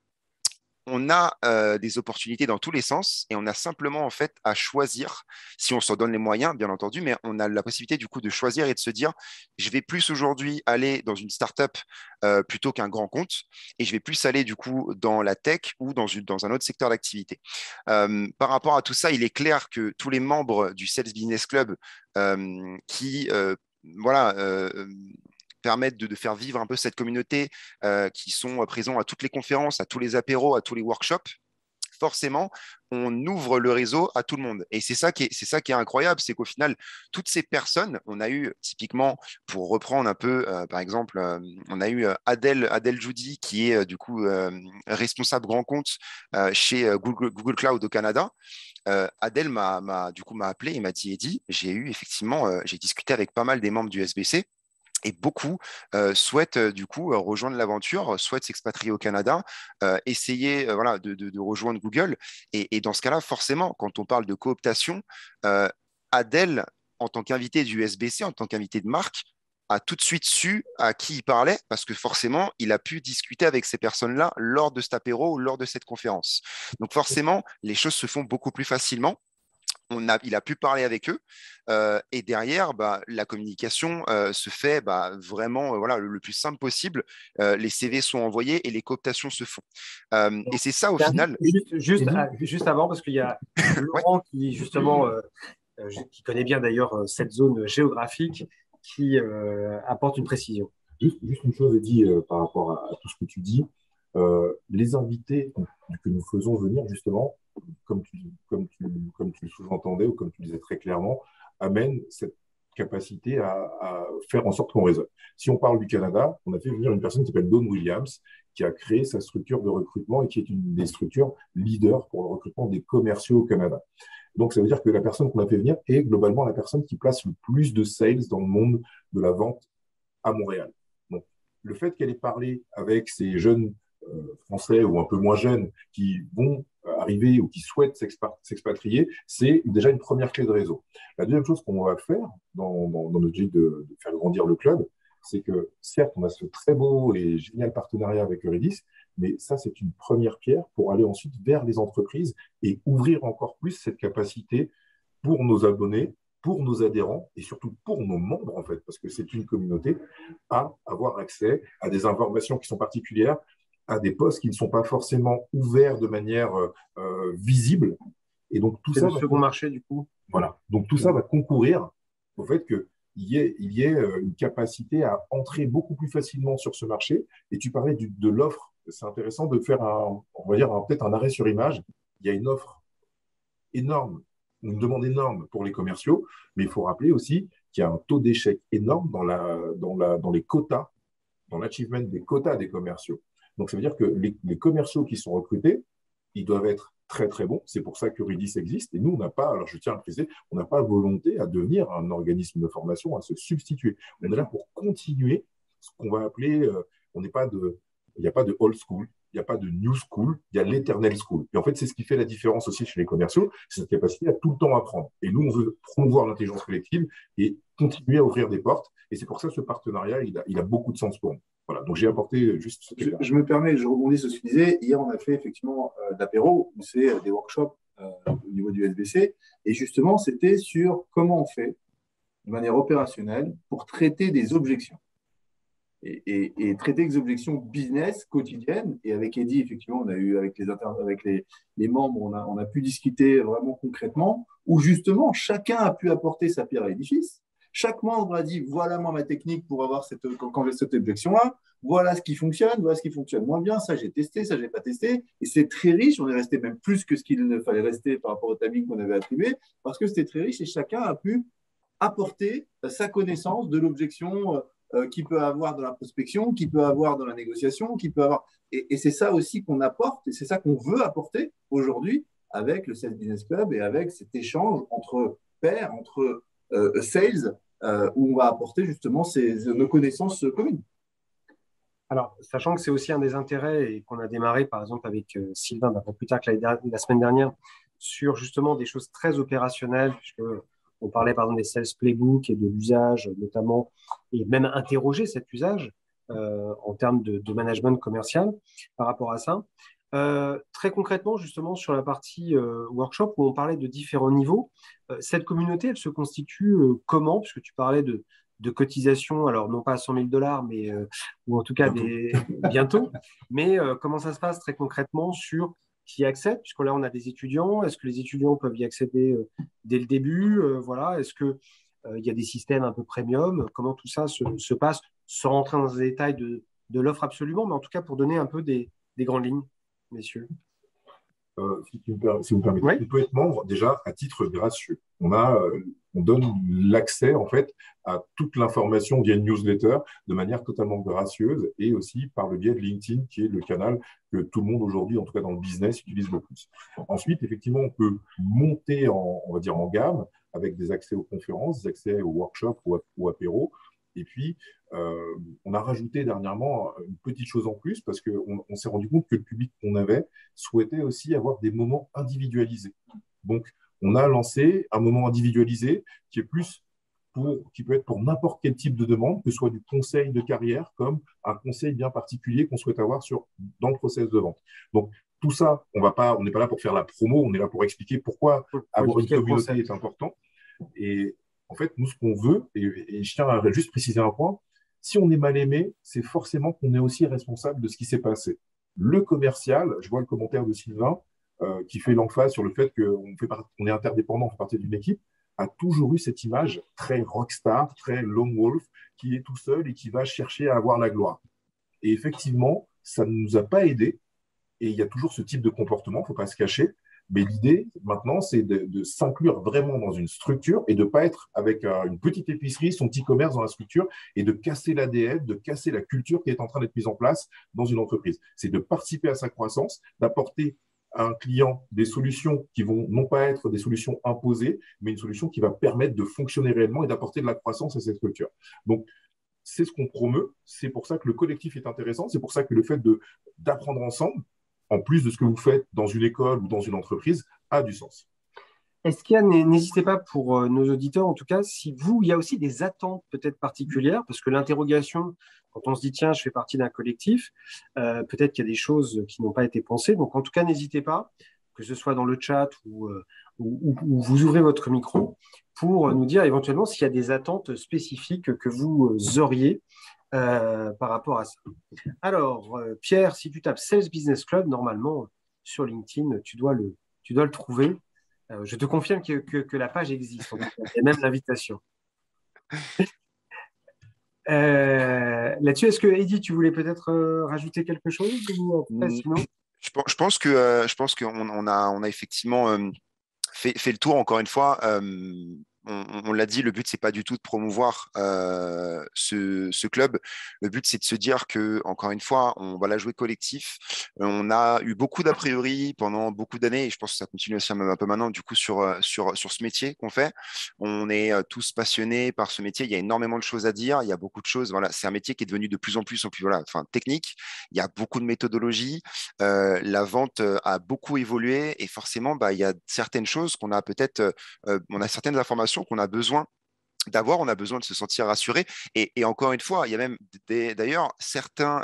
on a des opportunités dans tous les sens et on a simplement en fait à choisir, si on s'en donne les moyens, bien entendu, mais on a la possibilité du coup de choisir et de se dire, je vais plus aujourd'hui aller dans une startup plutôt qu'un grand compte et je vais plus aller du coup dans la tech ou dans un autre secteur d'activité. Par rapport à tout ça, il est clair que tous les membres du Sales Business Club qui voilà, permettent de faire vivre un peu cette communauté, qui sont présents à toutes les conférences, à tous les apéros, à tous les workshops, forcément, on ouvre le réseau à tout le monde. Et c'est ça qui est incroyable, c'est qu'au final, toutes ces personnes, on a eu typiquement, pour reprendre un peu, par exemple, on a eu Adèle Judy, qui est du coup responsable grand compte chez Google Cloud au Canada. Adèle du coup m'a appelé et m'a dit, Eddy, j'ai discuté avec pas mal des membres du SBC. Et beaucoup souhaitent du coup rejoindre l'aventure, souhaitent s'expatrier au Canada, essayer voilà, de rejoindre Google. Et dans ce cas-là, forcément, quand on parle de cooptation, Adèle, en tant qu'invité du SBC, en tant qu'invité de marque, a tout de suite su à qui il parlait parce que forcément, il a pu discuter avec ces personnes-là lors de cet apéro ou lors de cette conférence. Donc forcément, les choses se font beaucoup plus facilement. Il a pu parler avec eux et derrière, bah, la communication se fait vraiment voilà, le plus simple possible. Les CV sont envoyés et les cooptations se font. Et c'est ça au final. Juste avant, parce qu'il y a Ouais. Laurent qui, justement, qui connaît bien d'ailleurs cette zone géographique, qui apporte une précision. Juste une chose, Eddy, par rapport à tout ce que tu dis. Les invités que nous faisons venir, justement, comme tu le sous-entendais ou comme tu le disais très clairement, amènent cette capacité à faire en sorte qu'on raisonne. Si on parle du Canada, on a fait venir une personne qui s'appelle Dawn Williams, qui a créé sa structure de recrutement et qui est une des structures leaders pour le recrutement des commerciaux au Canada. Donc, ça veut dire que la personne qu'on a fait venir est globalement la personne qui place le plus de sales dans le monde de la vente à Montréal. Donc, le fait qu'elle ait parlé avec ces jeunes Français ou un peu moins jeunes qui vont arriver ou qui souhaitent s'expatrier, c'est déjà une première clé de réseau. La deuxième chose qu'on va faire dans notre objectif de faire grandir le club, c'est que certes, on a ce très beau et génial partenariat avec Eurydice, mais ça, c'est une première pierre pour aller ensuite vers les entreprises et ouvrir encore plus cette capacité pour nos abonnés, pour nos adhérents et surtout pour nos membres, en fait, parce que c'est une communauté, à avoir accès à des informations qui sont particulières, à des postes qui ne sont pas forcément ouverts de manière visible. Et donc, tout ça. C'est le second marché, du coup. Voilà. Donc, tout ça va concourir au fait qu'il y ait une capacité à entrer beaucoup plus facilement sur ce marché. Et tu parlais de l'offre. C'est intéressant de faire on va dire, peut-être un arrêt sur image. Il y a une offre énorme, une demande énorme pour les commerciaux, mais il faut rappeler aussi qu'il y a un taux d'échec énorme dans les quotas, dans l'achievement des quotas des commerciaux. Donc, ça veut dire que les commerciaux qui sont recrutés, ils doivent être très, très bons. C'est pour ça qu'Eurydice existe. Et nous, on n'a pas, alors je tiens à le préciser, on n'a pas volonté à devenir un organisme de formation, à se substituer. On est là pour continuer ce qu'on va appeler, il n'y a pas de old school, il n'y a pas de new school, il y a l'éternel school. Et en fait, c'est ce qui fait la différence aussi chez les commerciaux, c'est cette capacité à tout le temps apprendre. Et nous, on veut promouvoir l'intelligence collective et continuer à ouvrir des portes. Et c'est pour ça que ce partenariat, il a beaucoup de sens pour nous. Voilà, donc j'ai apporté juste. Je me permets, je rebondis sur ce que tu disais. Hier, on a fait effectivement de l'apéro, où c'est des workshops au niveau du SBC. Et justement, c'était sur comment on fait de manière opérationnelle pour traiter des objections. Et traiter des objections business quotidiennes. Et avec Eddy, effectivement, on a eu avec les membres, on a pu discuter vraiment concrètement, où justement, chacun a pu apporter sa pierre à l'édifice. Chaque membre a dit, voilà moi ma technique pour avoir quand j'ai cette objection-là, voilà ce qui fonctionne moins bien, ça j'ai testé, ça j'ai pas testé. Et c'est très riche, on est resté même plus que ce qu'il fallait rester par rapport au timing qu'on avait attribué, parce que c'était très riche et chacun a pu apporter sa connaissance de l'objection qu'il peut avoir dans la prospection, qu'il peut avoir dans la négociation, qu'il peut avoir. Et c'est ça aussi qu'on apporte, et c'est ça qu'on veut apporter aujourd'hui avec le Sales Business Club et avec cet échange entre pairs, entre sales, où on va apporter justement nos connaissances communes. Alors, sachant que c'est aussi un des intérêts et qu'on a démarré, par exemple, avec Sylvain, un peu plus tard que la semaine dernière, sur justement des choses très opérationnelles, puisque on parlait par exemple des sales playbooks et de l'usage notamment, et même interroger cet usage en termes de management commercial par rapport à ça. Très concrètement, justement, sur la partie workshop où on parlait de différents niveaux, cette communauté, elle se constitue comment? Puisque tu parlais de cotisation, alors non pas à 100 000 $, mais, ou en tout cas bientôt, mais comment ça se passe très concrètement sur qui accède, puisque là on a des étudiants, est-ce que les étudiants peuvent y accéder dès le début, voilà, est-ce que il y a des systèmes un peu premium, comment tout ça se passe, sans rentrer dans les détails de l'offre absolument, mais en tout cas pour donner un peu des grandes lignes, messieurs. Si vous me permettez, Ouais. on peut être membre déjà à titre gracieux. On donne l'accès en fait à toute l'information via une newsletter de manière totalement gracieuse et aussi par le biais de LinkedIn qui est le canal que tout le monde aujourd'hui, en tout cas dans le business, utilise le plus. Ensuite, effectivement, on peut monter on va dire en gamme avec des accès aux conférences, des accès aux workshops ou apéros. Et puis, on a rajouté dernièrement une petite chose en plus parce qu'on s'est rendu compte que le public qu'on avait souhaitait aussi avoir des moments individualisés. Donc, on a lancé un moment individualisé qui peut être pour n'importe quel type de demande, que ce soit du conseil de carrière comme un conseil bien particulier qu'on souhaite avoir dans le process de vente. Donc, tout ça, on n'est pas là pour faire la promo, on est là pour expliquer pourquoi avoir une communauté est important. Et en fait, nous, ce qu'on veut, et je tiens à juste préciser un point, si on est mal aimé, c'est forcément qu'on est aussi responsable de ce qui s'est passé. Le commercial, je vois le commentaire de Sylvain qui fait l'emphase sur le fait qu'on est interdépendant, on fait partie d'une équipe, a toujours eu cette image très rockstar, très lone wolf, qui est tout seul et qui va chercher à avoir la gloire. Et effectivement, ça ne nous a pas aidés. Et il y a toujours ce type de comportement, il ne faut pas se cacher. Mais l'idée, maintenant, c'est de s'inclure vraiment dans une structure et de ne pas être avec une petite épicerie, son petit commerce dans la structure et de casser l'ADN, de casser la culture qui est en train d'être mise en place dans une entreprise. C'est de participer à sa croissance, d'apporter à un client des solutions qui vont non pas être des solutions imposées, mais une solution qui va permettre de fonctionner réellement et d'apporter de la croissance à cette structure. Donc, c'est ce qu'on promeut. C'est pour ça que le collectif est intéressant. C'est pour ça que le fait d'apprendre ensemble, en plus de ce que vous faites dans une école ou dans une entreprise, a du sens. Est-ce qu'il y a, n'hésitez pas pour nos auditeurs, en tout cas, si vous, il y a aussi des attentes peut-être particulières, parce que l'interrogation, quand on se dit, tiens, je fais partie d'un collectif, peut-être qu'il y a des choses qui n'ont pas été pensées. Donc, en tout cas, n'hésitez pas, que ce soit dans le chat ou vous ouvrez votre micro, pour nous dire éventuellement s'il y a des attentes spécifiques que vous auriez par rapport à ça. Alors, Pierre, si tu tapes Sales Business Club, normalement, sur LinkedIn, tu dois le trouver. Je te confirme que la page existe, et même l'invitation. Là-dessus, est-ce que, Eddy, tu voulais peut-être rajouter quelque chose ou, sinon je pense qu'on a effectivement fait le tour, encore une fois. On l'a dit, le but, c'est pas du tout de promouvoir ce club. Le but, c'est de se dire que, encore une fois, on va la jouer collectif. On a eu beaucoup d'a priori pendant beaucoup d'années, et je pense que ça continue aussi un peu maintenant, du coup, sur ce métier qu'on fait. On est tous passionnés par ce métier. Il y a énormément de choses à dire. Il y a beaucoup de choses. Voilà, c'est un métier qui est devenu de plus en plus, voilà, enfin, technique. Il y a beaucoup de méthodologies. La vente a beaucoup évolué, et forcément, il y a certaines choses qu'on a peut-être, on a certaines informations qu'on a besoin d'avoir, on a besoin de se sentir rassuré. Et encore une fois, il y a même d'ailleurs certains,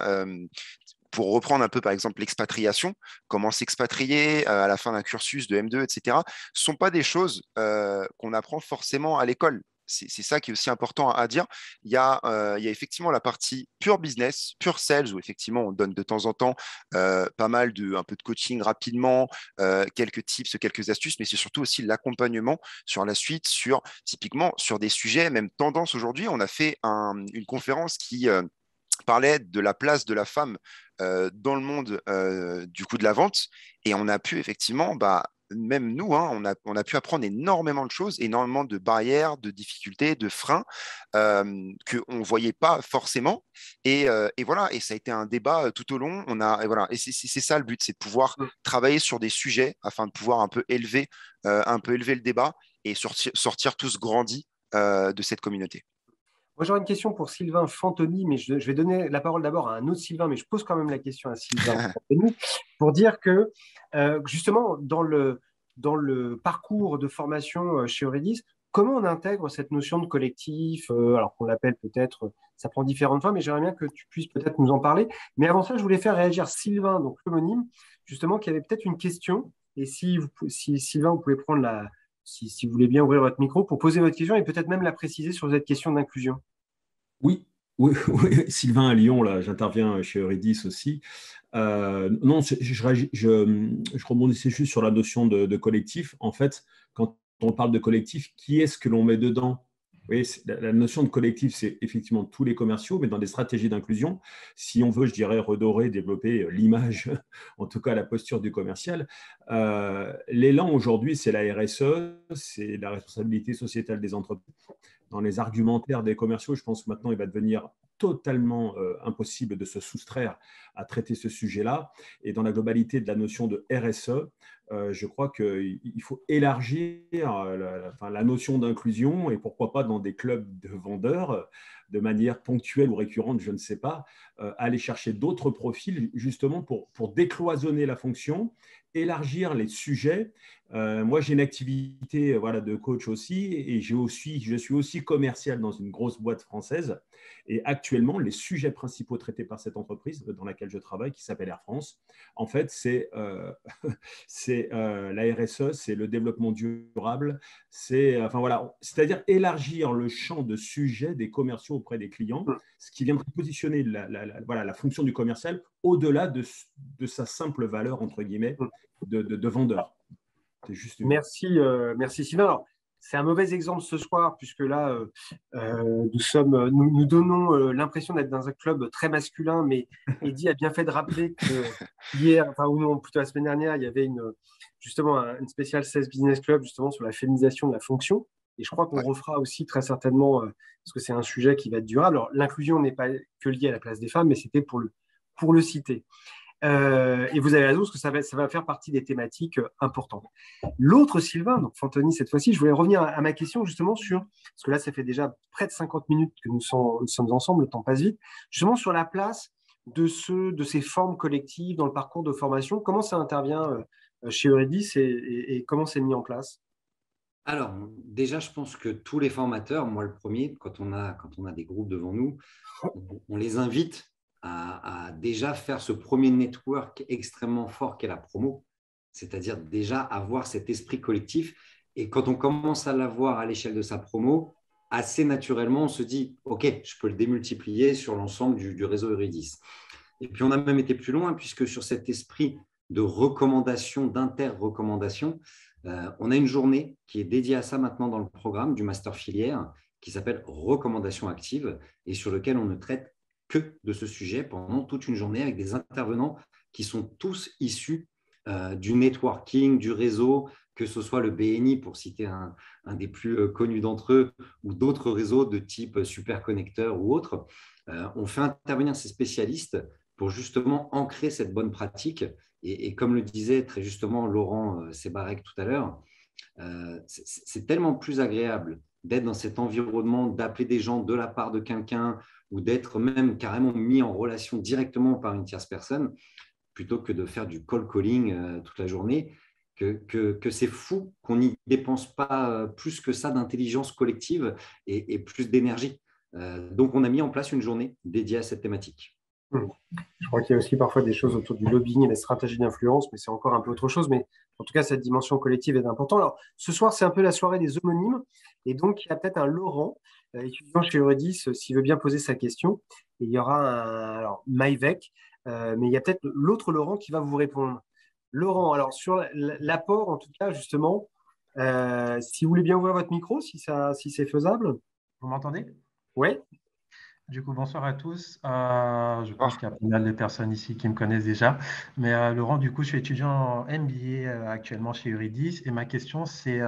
pour reprendre un peu par exemple l'expatriation, comment s'expatrier à la fin d'un cursus de M2, etc., ne sont pas des choses qu'on apprend forcément à l'école. C'est ça qui est aussi important à dire. Il y a effectivement la partie pure business, pure sales, où effectivement on donne de temps en temps pas mal un peu de coaching rapidement, quelques tips, quelques astuces, mais c'est surtout aussi l'accompagnement sur la suite, typiquement sur des sujets, même tendance aujourd'hui. On a fait une conférence qui parlait de la place de la femme dans le monde du coup de la vente, et on a pu effectivement même nous, hein, on a pu apprendre énormément de choses, énormément de barrières, de difficultés, de freins qu'on ne voyait pas forcément. Et voilà, et ça a été un débat tout au long. Et voilà, et c'est ça le but, c'est de pouvoir travailler sur des sujets afin de pouvoir un peu élever le débat et sortir tous grandis de cette communauté. Moi, j'aurais une question pour Sylvain Fantoni, mais je vais donner la parole d'abord à un autre Sylvain, mais je pose quand même la question à Sylvain Fantoni pour dire que, justement, dans le parcours de formation chez Euredis, comment on intègre cette notion de collectif, alors qu'on l'appelle peut-être, ça prend différentes formes, mais j'aimerais bien que tu puisses peut-être nous en parler. Mais avant ça, je voulais faire réagir Sylvain, donc l'homonyme, justement, qui avait peut-être une question. Et si Sylvain, vous pouvez prendre si vous voulez bien ouvrir votre micro pour poser votre question et peut-être même la préciser sur cette question d'inclusion. Oui, oui, oui, Sylvain à Lyon, là, j'interviens chez Euredis aussi. Non, je rebondissais juste sur la notion de collectif. En fait, quand on parle de collectif, qui est-ce que l'on met dedans? Oui, la notion de collectif, c'est effectivement tous les commerciaux, mais dans des stratégies d'inclusion, si on veut, je dirais, redorer, développer l'image, en tout cas la posture du commercial, l'élan aujourd'hui, c'est la RSE, c'est la responsabilité sociétale des entreprises. Dans les argumentaires des commerciaux, je pense que maintenant, il va devenir totalement impossible de se soustraire à traiter ce sujet-là. Et dans la globalité de la notion de RSE, je crois qu'il faut élargir la notion d'inclusion et pourquoi pas dans des clubs de vendeurs de manière ponctuelle ou récurrente, je ne sais pas, aller chercher d'autres profils justement pour décloisonner la fonction, élargir les sujets. Moi, j'ai une activité de coach aussi et je suis aussi commercial dans une grosse boîte française. Et actuellement, les sujets principaux traités par cette entreprise dans laquelle je travaille, qui s'appelle Air France, en fait, c'est la RSE, c'est le développement durable, c'est-à-dire élargir le champ de sujets des commerciaux auprès des clients, ce qui viendrait positionner la fonction du commercial au-delà de sa simple valeur, entre guillemets, de vendeur. Merci Sylvain. Alors, c'est un mauvais exemple ce soir, puisque là, nous donnons l'impression d'être dans un club très masculin, mais Eddy a bien fait de rappeler que hier, ou non, plutôt la semaine dernière, il y avait justement une spéciale 16 Business Club justement sur la féminisation de la fonction. Et je crois qu'on refera aussi très certainement, parce que c'est un sujet qui va être durable. Alors, l'inclusion n'est pas que liée à la place des femmes, mais c'était pour le citer. Et vous avez raison, parce que ça va faire partie des thématiques importantes. L'autre Sylvain, donc Fantoni cette fois-ci, je voulais revenir à ma question justement sur, parce que là, ça fait déjà près de 50 minutes que nous sommes ensemble, le temps passe vite, justement sur la place de ces formes collectives dans le parcours de formation. Comment ça intervient chez Eurydice et comment c'est mis en place? Alors, déjà, je pense que tous les formateurs, moi le premier, quand on a des groupes devant nous, on les invite à déjà faire ce premier network extrêmement fort qu'est la promo, c'est-à-dire déjà avoir cet esprit collectif. Et quand on commence à l'avoir à l'échelle de sa promo, assez naturellement, on se dit, OK, je peux le démultiplier sur l'ensemble du réseau Eurydice. Et puis, on a même été plus loin, puisque sur cet esprit de recommandation, d'inter-recommandation, on a une journée qui est dédiée à ça maintenant dans le programme du Master Filière, qui s'appelle Recommandation active, et sur lequel on ne traite que de ce sujet pendant toute une journée avec des intervenants qui sont tous issus du networking, du réseau, que ce soit le BNI, pour citer un des plus connus d'entre eux, ou d'autres réseaux de type Superconnecteur ou autres. On fait intervenir ces spécialistes pour justement ancrer cette bonne pratique. Et comme le disait très justement Laurent Sébarek tout à l'heure, c'est tellement plus agréable d'être dans cet environnement, d'appeler des gens de la part de quelqu'un ou d'être même carrément mis en relation directement par une tierce personne, plutôt que de faire du call calling toute la journée, que c'est fou qu'on n'y dépense pas plus que ça d'intelligence collective et plus d'énergie. Donc, on a mis en place une journée dédiée à cette thématique. Je crois qu'il y a aussi parfois des choses autour du lobbying et des stratégies d'influence, mais c'est encore un peu autre chose. Mais en tout cas, cette dimension collective est importante. Alors, ce soir, c'est un peu la soirée des homonymes. Et donc, il y a peut-être un Laurent, étudiant chez Eurydice, s'il veut bien poser sa question. Et il y aura alors, Maïvec, mais il y a peut-être l'autre Laurent qui va vous répondre. Laurent, alors, sur l'apport, en tout cas, justement, si vous voulez bien ouvrir votre micro, si c'est faisable. Vous m'entendez? Oui. Du coup, bonsoir à tous. Je pense qu'il y a pas mal de personnes ici qui me connaissent déjà. Mais Laurent, du coup, je suis étudiant en MBA actuellement chez Eurydice. Et ma question, c'est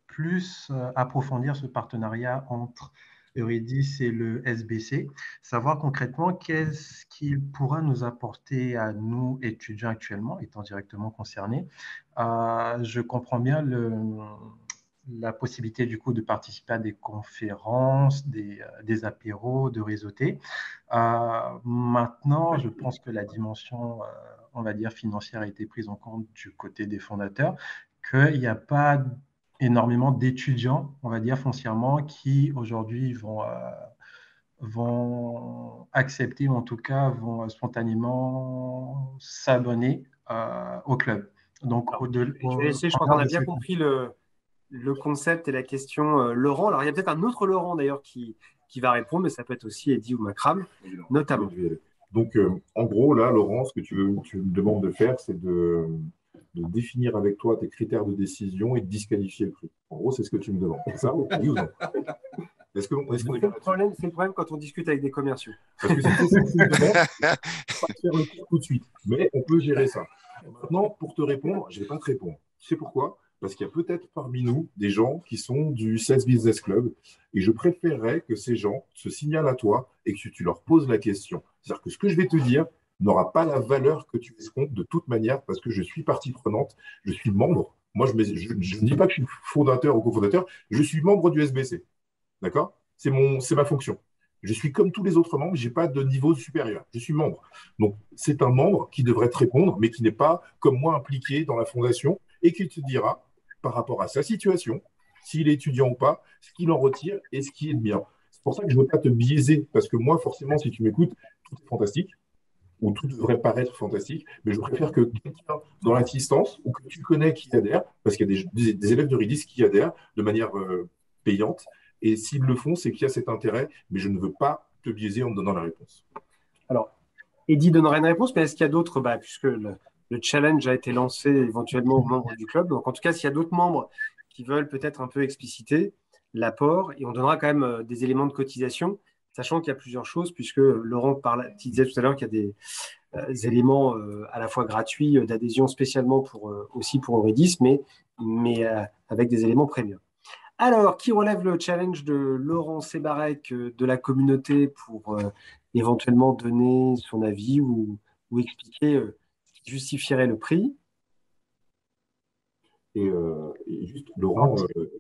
plus approfondir ce partenariat entre Eurydice et le SBC. Savoir concrètement qu'est-ce qu'il pourra nous apporter à nous, étudiants actuellement, étant directement concernés. Je comprends bien la possibilité du coup de participer à des conférences, des apéros, de réseauter. Maintenant, je pense que la dimension, on va dire, financière a été prise en compte du côté des fondateurs, qu'il n'y a pas énormément d'étudiants, on va dire, foncièrement, qui aujourd'hui vont accepter, ou en tout cas vont spontanément s'abonner au club. Donc, je crois qu'on a bien compris le concept et la question Laurent. Alors, il y a peut-être un autre Laurent d'ailleurs qui va répondre, mais ça peut être aussi Eddy ou Makram, notamment. Donc, en gros, là, Laurent, ce que tu me demandes de faire, c'est de définir avec toi tes critères de décision et de disqualifier le prix. En gros, c'est ce que tu me demandes. C'est ça? Oui ou non? C'est le problème quand on discute avec des commerciaux. Parce que si c'est ça que tu me demandes, on va pas faire le coup tout de suite. Mais on peut gérer ça. Maintenant, pour te répondre, je ne vais pas te répondre. Tu sais pourquoi? Parce qu'il y a peut-être parmi nous des gens qui sont du Sales Business Club et je préférerais que ces gens se signalent à toi et que tu leur poses la question. C'est-à-dire que ce que je vais te dire n'aura pas la valeur que tu escomptes de toute manière parce que je suis partie prenante, je suis membre. Moi, je ne dis pas que je suis fondateur ou cofondateur, je suis membre du SBC. D'accord? C'est ma fonction. Je suis comme tous les autres membres, je n'ai pas de niveau supérieur. Je suis membre. Donc, c'est un membre qui devrait te répondre, mais qui n'est pas, comme moi, impliqué dans la fondation et qui te dira, par rapport à sa situation, s'il est étudiant ou pas, ce qu'il en retire et ce qui est bien. C'est pour ça que je ne veux pas te biaiser, parce que moi, forcément, si tu m'écoutes, tout est fantastique, ou tout devrait paraître fantastique, mais je préfère que quelqu'un dans l'assistance, ou que tu connais qui adhère, parce qu'il y a des élèves de Eurydice qui adhèrent de manière payante, et s'ils le font, c'est qu'il y a cet intérêt, mais je ne veux pas te biaiser en me donnant la réponse. Alors, Eddy donnera une réponse, mais est-ce qu'il y a d'autres, puisque le challenge a été lancé éventuellement aux membres du club. Donc, en tout cas, s'il y a d'autres membres qui veulent peut-être un peu expliciter l'apport, et on donnera quand même des éléments de cotisation, sachant qu'il y a plusieurs choses, puisque Laurent disait tout à l'heure qu'il y a des éléments à la fois gratuits d'adhésion spécialement aussi pour Eurydice, mais avec des éléments premium. Alors, qui relève le challenge de Laurent Sébarek de la communauté pour éventuellement donner son avis ou expliquer qui justifierait le prix. Et juste, Laurent,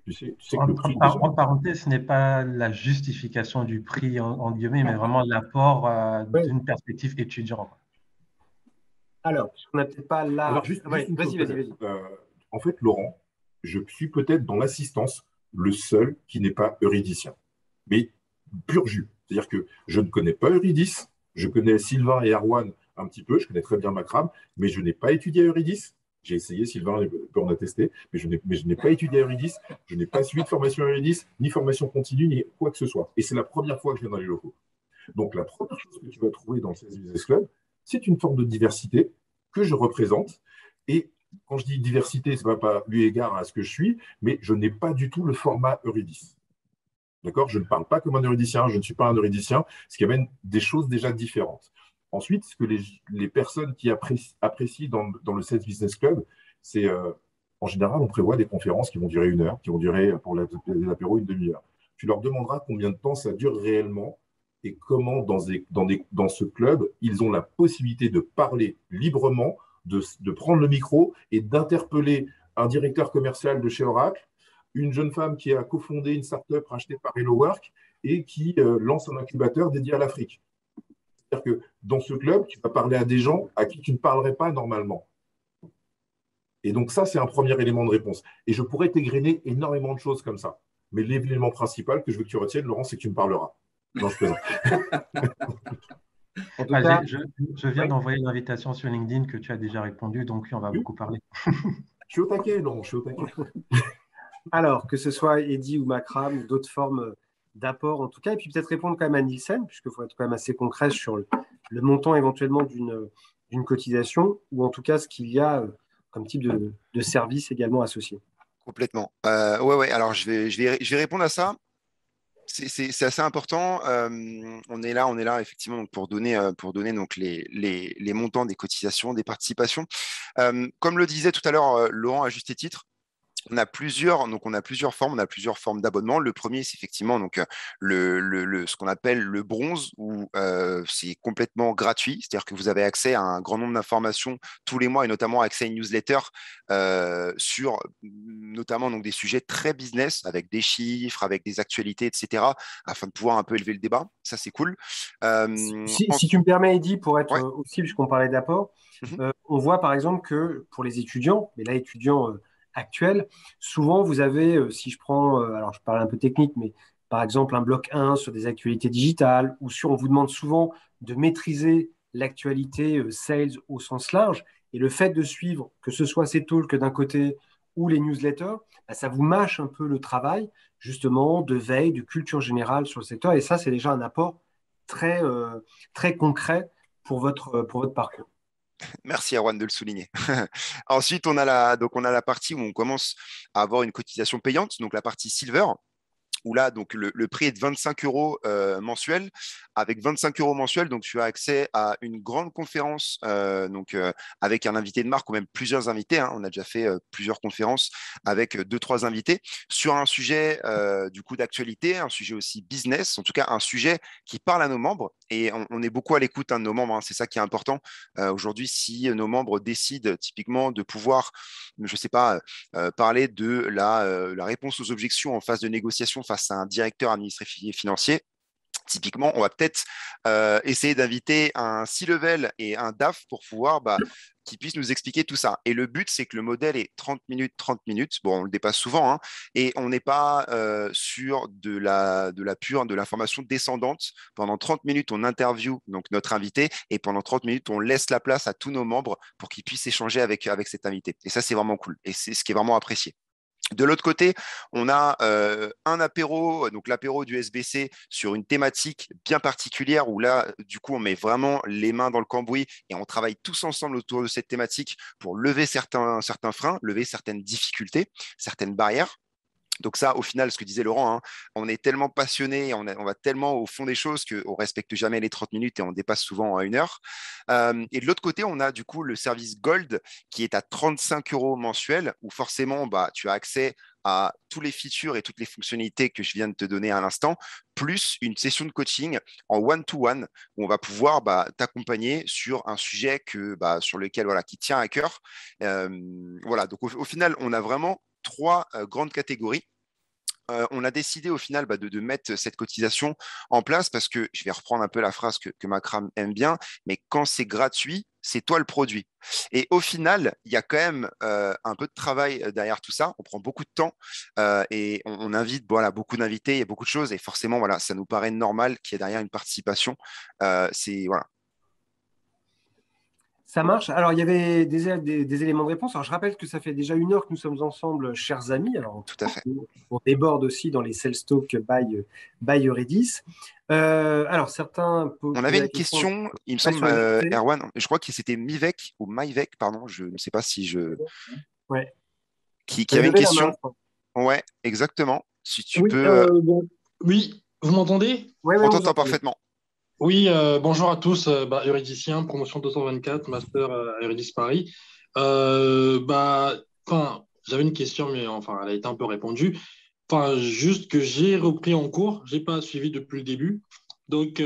tu sais que le prix, déjà... En parenthèse, ce n'est pas la justification du prix, en guillemets, mais vraiment l'apport d'une perspective étudiante. Alors, on n'a peut-être pas là. Alors, juste Ouais, une chose, vas-y. peut-être. En fait, Laurent, je suis peut-être dans l'assistance le seul qui n'est pas euridicien. Mais pur jus. C'est-à-dire que je ne connais pas Eurydice, je connais Sylvain et Erwan un petit peu, je connais très bien Macram, mais je n'ai pas étudié Eurydice. J'ai essayé, Sylvain peut en attester, mais je n'ai pas étudié Eurydice, je n'ai pas suivi de formation Eurydice, ni formation continue, ni quoi que ce soit. Et c'est la première fois que je viens dans les locaux. Donc, la première chose que tu vas trouver dans le Sales Business Club, c'est une forme de diversité que je représente. Et quand je dis diversité, ça ne va pas lui égard à ce que je suis, mais je n'ai pas du tout le format Eurydice. D'accord? Je ne parle pas comme un euridicien, je ne suis pas un euridicien, ce qui amène des choses déjà différentes. Ensuite, ce que les personnes qui apprécient dans le Sales Business Club, c'est en général, on prévoit des conférences qui vont durer 1 heure, qui vont durer pour l'apéro 1/2 heure. Tu leur demanderas combien de temps ça dure réellement et comment, dans ce club, ils ont la possibilité de parler librement, de prendre le micro et d'interpeller un directeur commercial de chez Oracle, une jeune femme qui a cofondé une startup rachetée par HelloWork et qui lance un incubateur dédié à l'Afrique. C'est-à-dire que dans ce club, tu vas parler à des gens à qui tu ne parlerais pas normalement. Et donc ça, c'est un premier élément de réponse. Et je pourrais t'égrener énormément de choses comme ça. Mais l'élément principal que je veux que tu retiennes, Laurent, c'est que tu me parleras. Non, je plaisante. En tout cas, je viens d'envoyer l'invitation sur LinkedIn que tu as déjà répondu, donc on va beaucoup parler. Je suis au taquet, Laurent, je suis au taquet. Alors, que ce soit Eddy ou Macram ou d'autres formes d'apport en tout cas, et puis peut-être répondre quand même à Nielsen, puisqu'il faut être quand même assez concret sur le montant éventuellement d'une cotisation, ou en tout cas ce qu'il y a comme type de service également associé. Complètement. Ouais. Alors, je vais répondre à ça. C'est assez important. On est là effectivement donc, pour donner donc les montants des cotisations, des participations. Comme le disait tout à l'heure Laurent à juste titre, on a plusieurs formes d'abonnement. Le premier, c'est effectivement donc ce qu'on appelle le bronze, où c'est complètement gratuit, c'est-à-dire que vous avez accès à un grand nombre d'informations tous les mois et notamment accès à une newsletter sur notamment donc des sujets très business avec des chiffres, avec des actualités, etc., afin de pouvoir un peu élever le débat. Ça, c'est cool. Si tu me permets, Eddy, pour être Ouais. aussi, puisqu'on parlait d'apport, on voit par exemple que pour les étudiants, mais là, étudiants actuels, souvent vous avez, si je prends, alors je parle un peu technique, mais par exemple un bloc 1 sur des actualités digitales, ou on vous demande souvent de maîtriser l'actualité sales au sens large, et le fait de suivre, que ce soit ces talks d'un côté ou les newsletters, bah, ça vous mâche un peu le travail, justement, de veille, de culture générale sur le secteur, et ça, c'est déjà un apport très concret pour votre parcours. Merci Erwan de le souligner. Ensuite, on a la partie où on commence à avoir une cotisation payante, donc la partie silver, où là, donc, le prix est de 25 € mensuel. Avec 25 € mensuels, donc, tu as accès à une grande conférence avec un invité de marque ou même plusieurs invités. Hein. On a déjà fait plusieurs conférences avec 2-3 invités sur un sujet du coup d'actualité, un sujet aussi business, en tout cas un sujet qui parle à nos membres. Et on est beaucoup à l'écoute de nos membres. Hein. C'est ça qui est important. Aujourd'hui, si nos membres décident typiquement de pouvoir, je ne sais pas, parler de la réponse aux objections en phase de négociation face à un directeur administratif et financier, typiquement, on va peut-être essayer d'inviter un C-level et un DAF pour pouvoir qui puissent nous expliquer tout ça. Et le but, c'est que le modèle est 30 minutes. Bon, on le dépasse souvent, hein, et on n'est pas sur de l'information descendante. Pendant 30 minutes, on interviewe donc notre invité, et pendant 30 minutes, on laisse la place à tous nos membres pour qu'ils puissent échanger avec cet invité. Et ça, c'est vraiment cool. Et c'est ce qui est vraiment apprécié. De l'autre côté, on a un apéro, donc l'apéro du SBC sur une thématique bien particulière où là, du coup, on met vraiment les mains dans le cambouis et on travaille tous ensemble autour de cette thématique pour lever certains freins, lever certaines difficultés, certaines barrières. Donc ça, au final, ce que disait Laurent, hein, on est tellement passionné, on va tellement au fond des choses qu'on ne respecte jamais les 30 minutes et on dépasse souvent à 1 heure. Et de l'autre côté, on a du coup le service Gold qui est à 35 € mensuel, où forcément, tu as accès à tous les features et toutes les fonctionnalités que je viens de te donner à l'instant, plus une session de coaching en one-to-one où on va pouvoir t'accompagner sur un sujet sur lequel, qui tient à cœur. Voilà, donc au final, on a vraiment trois grandes catégories. On a décidé au final de mettre cette cotisation en place parce que, je vais reprendre un peu la phrase que Makram aime bien, mais quand c'est gratuit, c'est toi le produit. Et au final, il y a quand même un peu de travail derrière tout ça. On prend beaucoup de temps et on invite beaucoup d'invités, il y a beaucoup de choses et forcément, ça nous paraît normal qu'il y ait derrière une participation. Voilà. Ça marche. Alors, il y avait des éléments de réponse. Alors, je rappelle que ça fait déjà 1 heure que nous sommes ensemble, chers amis. Alors, tout à fait. On déborde aussi dans les Sales Talk by Eurydice. Alors, certains... On avait une question, il me semble, Erwan, je crois que c'était Mivek ou Maivek, pardon, je ne sais pas si je... Ouais. Qui avait une question. Ouais, exactement. Si tu peux... Oui, vous m'entendez? Ouais, on t'entend parfaitement. Oui, bonjour à tous, Euridicien, promotion 224, master à Eurydice Paris. J'avais une question, mais elle a été un peu répondue. Juste que j'ai repris en cours, je n'ai pas suivi depuis le début. Donc,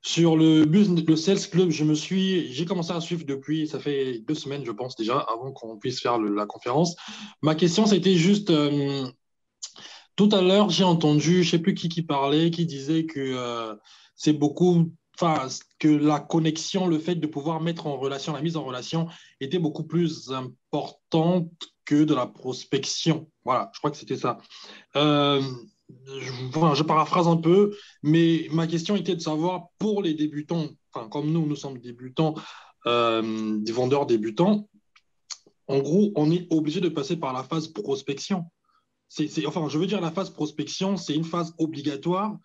sur le Sales Club, j'ai commencé à suivre depuis, ça fait 2 semaines, je pense déjà, avant qu'on puisse faire la conférence. Ma question, c'était juste, tout à l'heure, j'ai entendu, je ne sais plus qui parlait, qui disait que c'est beaucoup, que la connexion, le fait de pouvoir mettre en relation, la mise en relation était beaucoup plus importante que de la prospection. Voilà, je crois que c'était ça. Je paraphrase un peu, mais ma question était de savoir pour les débutants, comme nous sommes débutants, des vendeurs débutants, en gros, on est obligé de passer par la phase prospection. Je veux dire, la phase prospection, c'est une phase obligatoire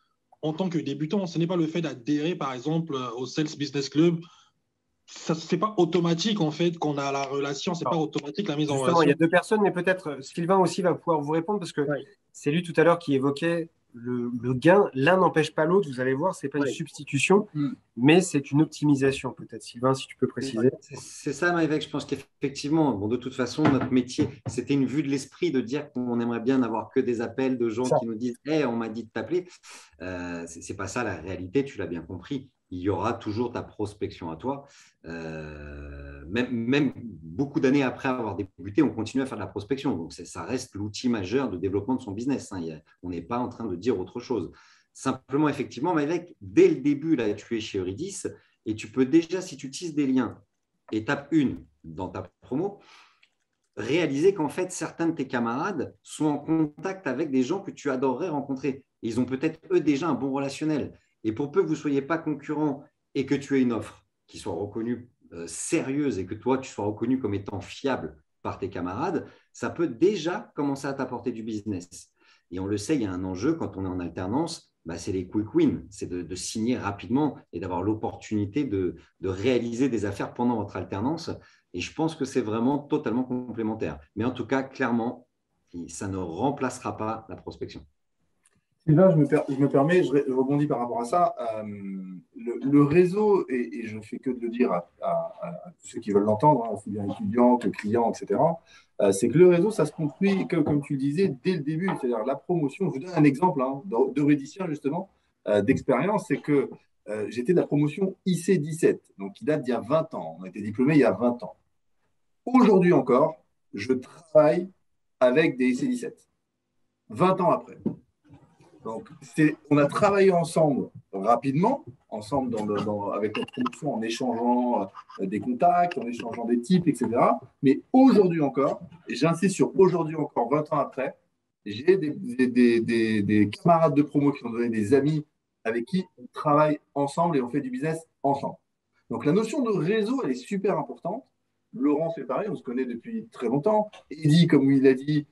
en tant que débutant. Ce n'est pas le fait d'adhérer, par exemple, au Sales Business Club. Ce n'est pas automatique, en fait, qu'on a la relation. Ce n'est pas automatique, la mise en relation. Il y a 2 personnes, mais peut-être Sylvain aussi va pouvoir vous répondre parce que c'est lui tout à l'heure qui évoquait le gain. L'un n'empêche pas l'autre, vous allez voir, ce n'est pas une substitution, mais c'est une optimisation. Peut-être, Sylvain, si tu peux préciser. C'est ça, Maëvec. Je pense qu'effectivement, de toute façon, notre métier, c'était une vue de l'esprit de dire qu'on aimerait bien n'avoir que des appels de gens qui nous disent « Hey, on m'a dit de t'appeler ». Ce n'est pas ça la réalité, tu l'as bien compris. Il y aura toujours ta prospection à toi. Même beaucoup d'années après avoir débuté, on continue à faire de la prospection. Donc, ça reste l'outil majeur de développement de son business. On n'est pas en train de dire autre chose. Simplement, effectivement, Maëvec, dès le début, là, tu es chez Eurydice et tu peux déjà, si tu tisses des liens, étape 1 dans ta promo, réaliser qu'en fait, certains de tes camarades sont en contact avec des gens que tu adorerais rencontrer. Ils ont peut-être, eux, déjà un bon relationnel. Et pour peu que vous ne soyez pas concurrents et que tu aies une offre qui soit reconnue sérieuse et que toi, tu sois reconnu comme étant fiable par tes camarades, ça peut déjà commencer à t'apporter du business. Et on le sait, il y a un enjeu quand on est en alternance, c'est les quick wins, c'est de signer rapidement et d'avoir l'opportunité de réaliser des affaires pendant votre alternance. Et je pense que c'est vraiment totalement complémentaire. Mais en tout cas, clairement, ça ne remplacera pas la prospection. Sylvain, je me permets, je rebondis par rapport à ça. Le réseau, et je ne fais que de le dire à tous ceux qui veulent l'entendre, aussi bien étudiants que clients, etc., c'est que le réseau, ça se construit, comme tu le disais, dès le début. C'est-à-dire la promotion. Je vous donne un exemple d'Eurydicien, justement, d'expérience, c'est que j'étais de la promotion IC17, donc qui date d'il y a 20 ans. On a été diplômés il y a 20 ans. Aujourd'hui encore, je travaille avec des IC17, 20 ans après. Donc, on a travaillé ensemble rapidement, avec notre promotion, en échangeant des contacts, en échangeant des types, etc. Mais aujourd'hui encore, et j'insiste sur aujourd'hui encore, 20 ans après, j'ai des camarades de promo qui ont donné des amis avec qui on travaille ensemble et on fait du business ensemble. Donc, la notion de réseau, elle est super importante. Laurent, c'est pareil, on se connaît depuis très longtemps. Eddy, comme il a dit,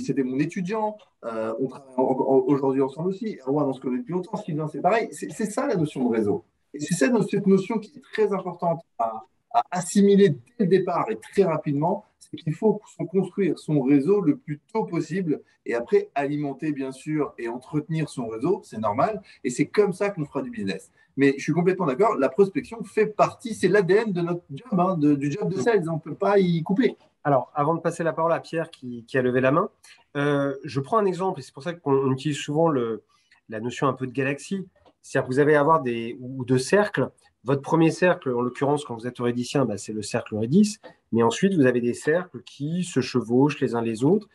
c'était mon étudiant. On travaille aujourd'hui ensemble aussi. Erwan, on se connaît depuis longtemps. Sylvain, c'est pareil. C'est ça la notion de réseau. Et c'est cette notion qui est très importante à assimiler dès le départ et très rapidement. C'est qu'il faut construire son réseau le plus tôt possible et après alimenter, bien sûr, et entretenir son réseau. C'est normal. Et c'est comme ça qu'on fera du business. Mais je suis complètement d'accord. La prospection fait partie, c'est l'ADN de notre job, du job de sales. On ne peut pas y couper. Alors, avant de passer la parole à Pierre qui a levé la main, je prends un exemple, et c'est pour ça qu'on utilise souvent la notion un peu de galaxie. C'est-à-dire que vous allez avoir ou de cercles. Votre premier cercle, en l'occurrence, quand vous êtes euridicien, c'est le cercle Eurydice. Mais ensuite, vous avez des cercles qui se chevauchent les uns les autres.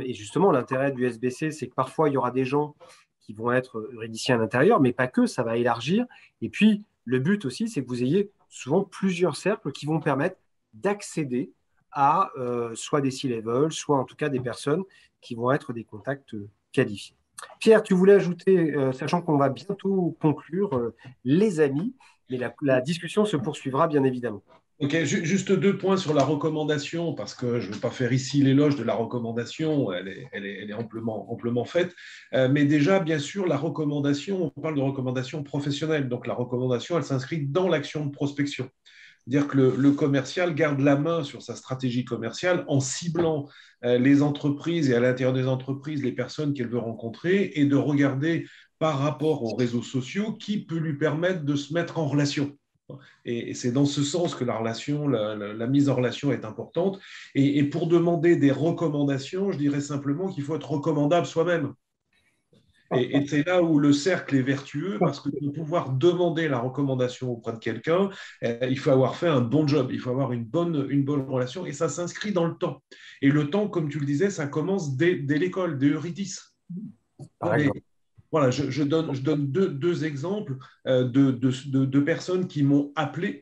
Et justement, l'intérêt du SBC, c'est que parfois, il y aura des gens qui vont être euridiciens à l'intérieur, mais pas que, ça va élargir. Et puis, le but aussi, c'est que vous ayez souvent plusieurs cercles qui vont permettre d'accéder à soit des C-level, soit en tout cas des personnes qui vont être des contacts qualifiés. Pierre, tu voulais ajouter, sachant qu'on va bientôt conclure, les amis, mais la discussion se poursuivra bien évidemment. Ok, juste 2 points sur la recommandation, parce que je ne veux pas faire ici l'éloge de la recommandation, elle est amplement faite. Mais déjà, bien sûr, la recommandation, on parle de recommandation professionnelle. Donc la recommandation, elle s'inscrit dans l'action de prospection. Dire que le commercial garde la main sur sa stratégie commerciale en ciblant les entreprises et à l'intérieur des entreprises les personnes qu'elle veut rencontrer et de regarder par rapport aux réseaux sociaux qui peut lui permettre de se mettre en relation. Et c'est dans ce sens que la mise en relation est importante. Et pour demander des recommandations, je dirais simplement qu'il faut être recommandable soi-même. Et c'est là où le cercle est vertueux, parce que pour pouvoir demander la recommandation auprès de quelqu'un, il faut avoir fait un bon job, il faut avoir une bonne relation, et ça s'inscrit dans le temps. Et le temps, comme tu le disais, ça commence dès l'école, dès Eurydice. Voilà, je donne deux exemples de personnes qui m'ont appelé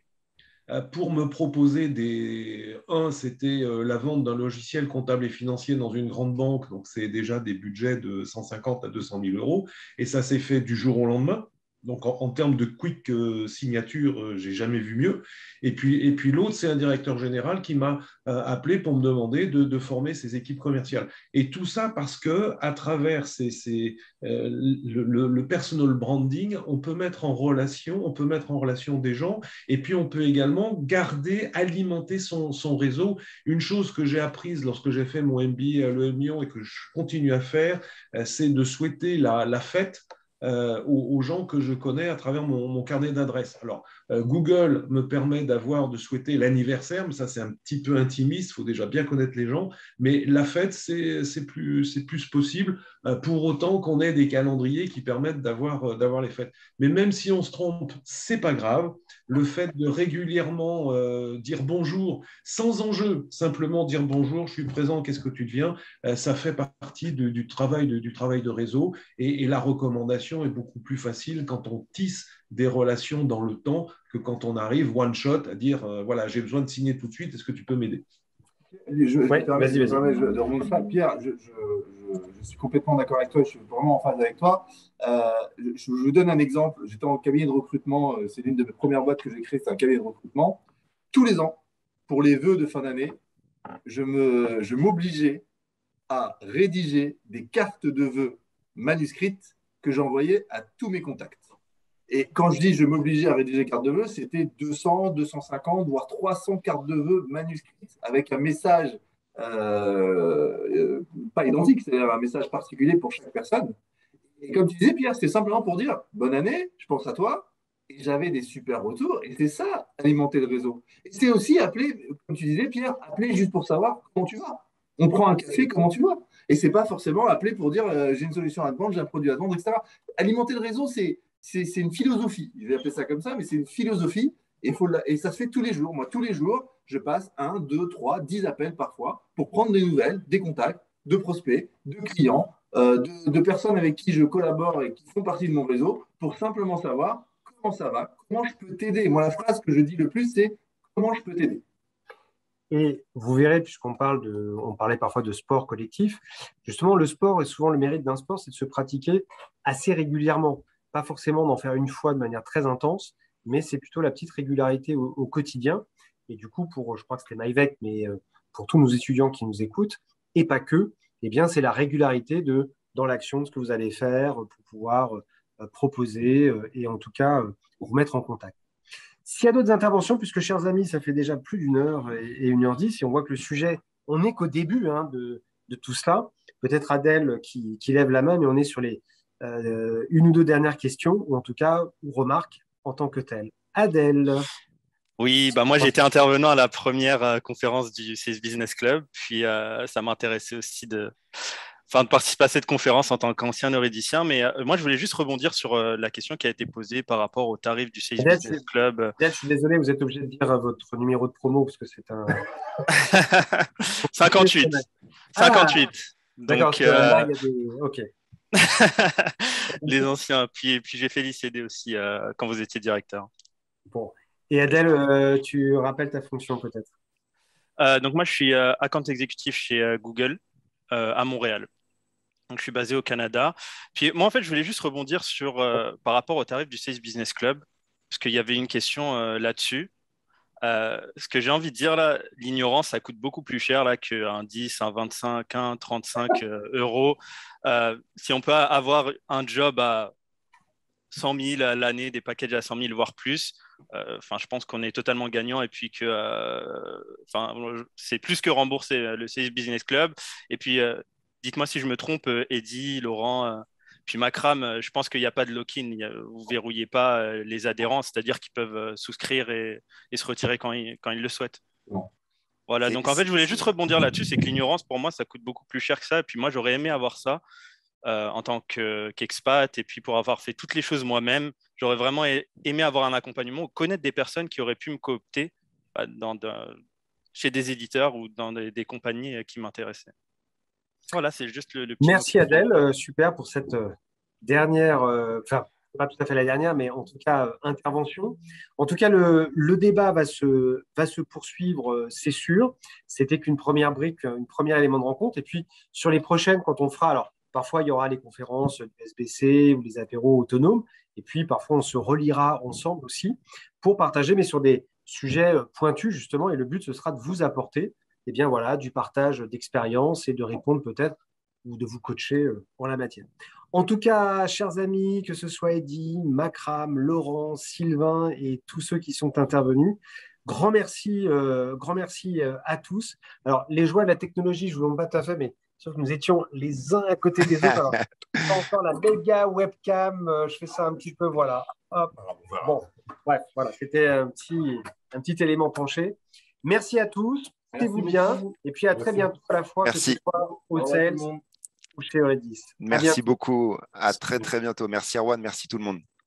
pour me proposer Un, c'était la vente d'un logiciel comptable et financier dans une grande banque, donc c'est déjà des budgets de 150 à 200 000 euros, et ça s'est fait du jour au lendemain. Donc, en termes de quick signature, j'ai jamais vu mieux. Et puis l'autre, c'est un directeur général qui m'a appelé pour me demander de former ses équipes commerciales. Et tout ça parce que, à travers le personal branding, on peut mettre en relation des gens, et puis on peut également alimenter son réseau. Une chose que j'ai apprise lorsque j'ai fait mon MBA à l'EM Lyon et que je continue à faire, c'est de souhaiter la fête aux gens que je connais à travers mon carnet d'adresses. Alors, Google me permet de souhaiter l'anniversaire, mais ça, c'est un petit peu intimiste, il faut déjà bien connaître les gens, mais la fête, c'est plus possible, pour autant qu'on ait des calendriers qui permettent d'avoir les fêtes. Mais même si on se trompe, c'est pas grave. Le fait de régulièrement dire bonjour, sans enjeu, simplement dire bonjour, je suis présent, qu'est-ce que tu deviens, ça fait partie du travail de réseau, et la recommandation est beaucoup plus facile quand on tisse des relations dans le temps que quand on arrive one shot à dire voilà, j'ai besoin de signer tout de suite, est-ce que tu peux m'aider? Vas-y. De rebondir ça. Pierre, je suis complètement d'accord avec toi, je suis vraiment en phase avec toi. Je vous donne un exemple. J'étais en cabinet de recrutement, c'est l'une de mes premières boîtes que j'ai créées, c'est un cabinet de recrutement. Tous les ans, pour les vœux de fin d'année, je m'obligeais à rédiger des cartes de vœux manuscrites que j'envoyais à tous mes contacts. Et quand je dis je m'obligeais à rédiger cartes de vœux, c'était 200, 250, voire 300 cartes de vœux manuscrites avec un message pas identique, c'est-à-dire un message particulier pour chaque personne. Et comme tu disais, Pierre, c'est simplement pour dire bonne année, je pense à toi. Et j'avais des super retours. Et c'est ça, alimenter le réseau. Et c'est aussi appeler, comme tu disais, Pierre, appeler juste pour savoir comment tu vas. On prend un café, comment tu vas. Et c'est pas forcément appeler pour dire j'ai une solution à te vendre, j'ai un produit à te vendre, etc. Alimenter le réseau, c'est une philosophie. Je vais appeler ça comme ça, mais c'est une philosophie. Et ça se fait tous les jours. Moi, tous les jours, je passe 1, 2, 3, 10 appels parfois pour prendre des nouvelles, des contacts, de prospects, de clients, de personnes avec qui je collabore et qui font partie de mon réseau pour simplement savoir comment ça va, comment je peux t'aider. Moi, la phrase que je dis le plus, c'est comment je peux t'aider. Et vous verrez, puisqu'on on parlait parfois de sport collectif, justement, le sport, et souvent le mérite d'un sport, c'est de se pratiquer assez régulièrement. Pas forcément d'en faire une fois de manière très intense, mais c'est plutôt la petite régularité au quotidien. Et du coup, je crois que c'était Maïvec, mais pour tous nos étudiants qui nous écoutent, et pas que, eh bien, c'est la régularité dans l'action de ce que vous allez faire pour pouvoir proposer et en tout cas vous mettre en contact. S'il y a d'autres interventions, puisque, chers amis, ça fait déjà plus d'une heure et 1h10, et on voit que le sujet, on n'est qu'au début de tout cela. Peut-être Adèle qui lève la main, mais on est sur les une ou deux dernières questions, ou en tout cas, ou remarques en tant que telles. Adèle. Oui, bah moi j'ai été intervenant à la première conférence du CS Business Club, puis ça m'intéressait aussi de participer à cette conférence en tant qu'ancien euridicien. Mais moi je voulais juste rebondir sur la question qui a été posée par rapport au tarif du CS Adèle, Business Club. Je suis désolé, vous êtes obligé de dire votre numéro de promo parce que c'est un. 58. Ah, 58. d'accord, Donc, parce que là, il y a des. Ok. les anciens. Puis j'ai fait l'ICD aussi quand vous étiez directeur. Bon. Et Adèle, tu rappelles ta fonction peut-être? Donc moi je suis account exécutif chez Google à Montréal. Donc, je suis basé au Canada. Puis moi, en fait, je voulais juste rebondir sur, par rapport au tarif du Sales Business Club, parce qu'il y avait une question là-dessus. Ce que j'ai envie de dire, là, l'ignorance, ça coûte beaucoup plus cher là, qu'un 10, un 25, un 35 euros. Si on peut avoir un job à 100 000 à l'année, des packages à 100 000, voire plus, je pense qu'on est totalement gagnant et puis que c'est plus que rembourser le Sales Business Club. Et puis, dites-moi si je me trompe, Eddy, Laurent, puis Makram, je pense qu'il n'y a pas de lock-in. Vous ne verrouillez pas les adhérents, c'est-à-dire qu'ils peuvent souscrire et se retirer quand ils le souhaitent. Non. Voilà, donc en fait, je voulais juste rebondir là-dessus, c'est que l'ignorance, pour moi, ça coûte beaucoup plus cher que ça. Et puis moi, j'aurais aimé avoir ça en tant qu'expat. Et puis pour avoir fait toutes les choses moi-même, j'aurais vraiment aimé avoir un accompagnement ou connaître des personnes qui auraient pu me coopter chez des éditeurs ou dans des compagnies qui m'intéressaient. Voilà, c'est juste le petit. Merci Adèle, super pour cette dernière, pas tout à fait la dernière, mais en tout cas intervention. En tout cas, le débat va se poursuivre, c'est sûr. C'était qu'une première brique, un premier élément de rencontre. Et puis sur les prochaines, quand on fera, alors parfois il y aura les conférences du SBC ou les apéros autonomes. Et puis parfois on se reliera ensemble aussi pour partager, mais sur des sujets pointus justement. Et le but, ce sera de vous apporter bien, voilà, du partage d'expérience et de répondre peut-être ou de vous coacher en la matière. En tout cas, chers amis, que ce soit Eddy, Makram, Laurent, Sylvain et tous ceux qui sont intervenus, grand merci à tous. Alors, les joies de la technologie, je ne vous demande pas tout à fait, mais sauf que nous étions les uns à côté des autres. Alors, encore la méga webcam, je fais ça un petit peu, voilà. Hop. Bon, bref, voilà, c'était un petit élément penché. Merci à tous. Portez-vous bien et puis à très bientôt à la fois, Merci. Que ce soit au CELS ou chez Euridis. Merci beaucoup. À très, très bientôt. Merci Erwan. Merci tout le monde.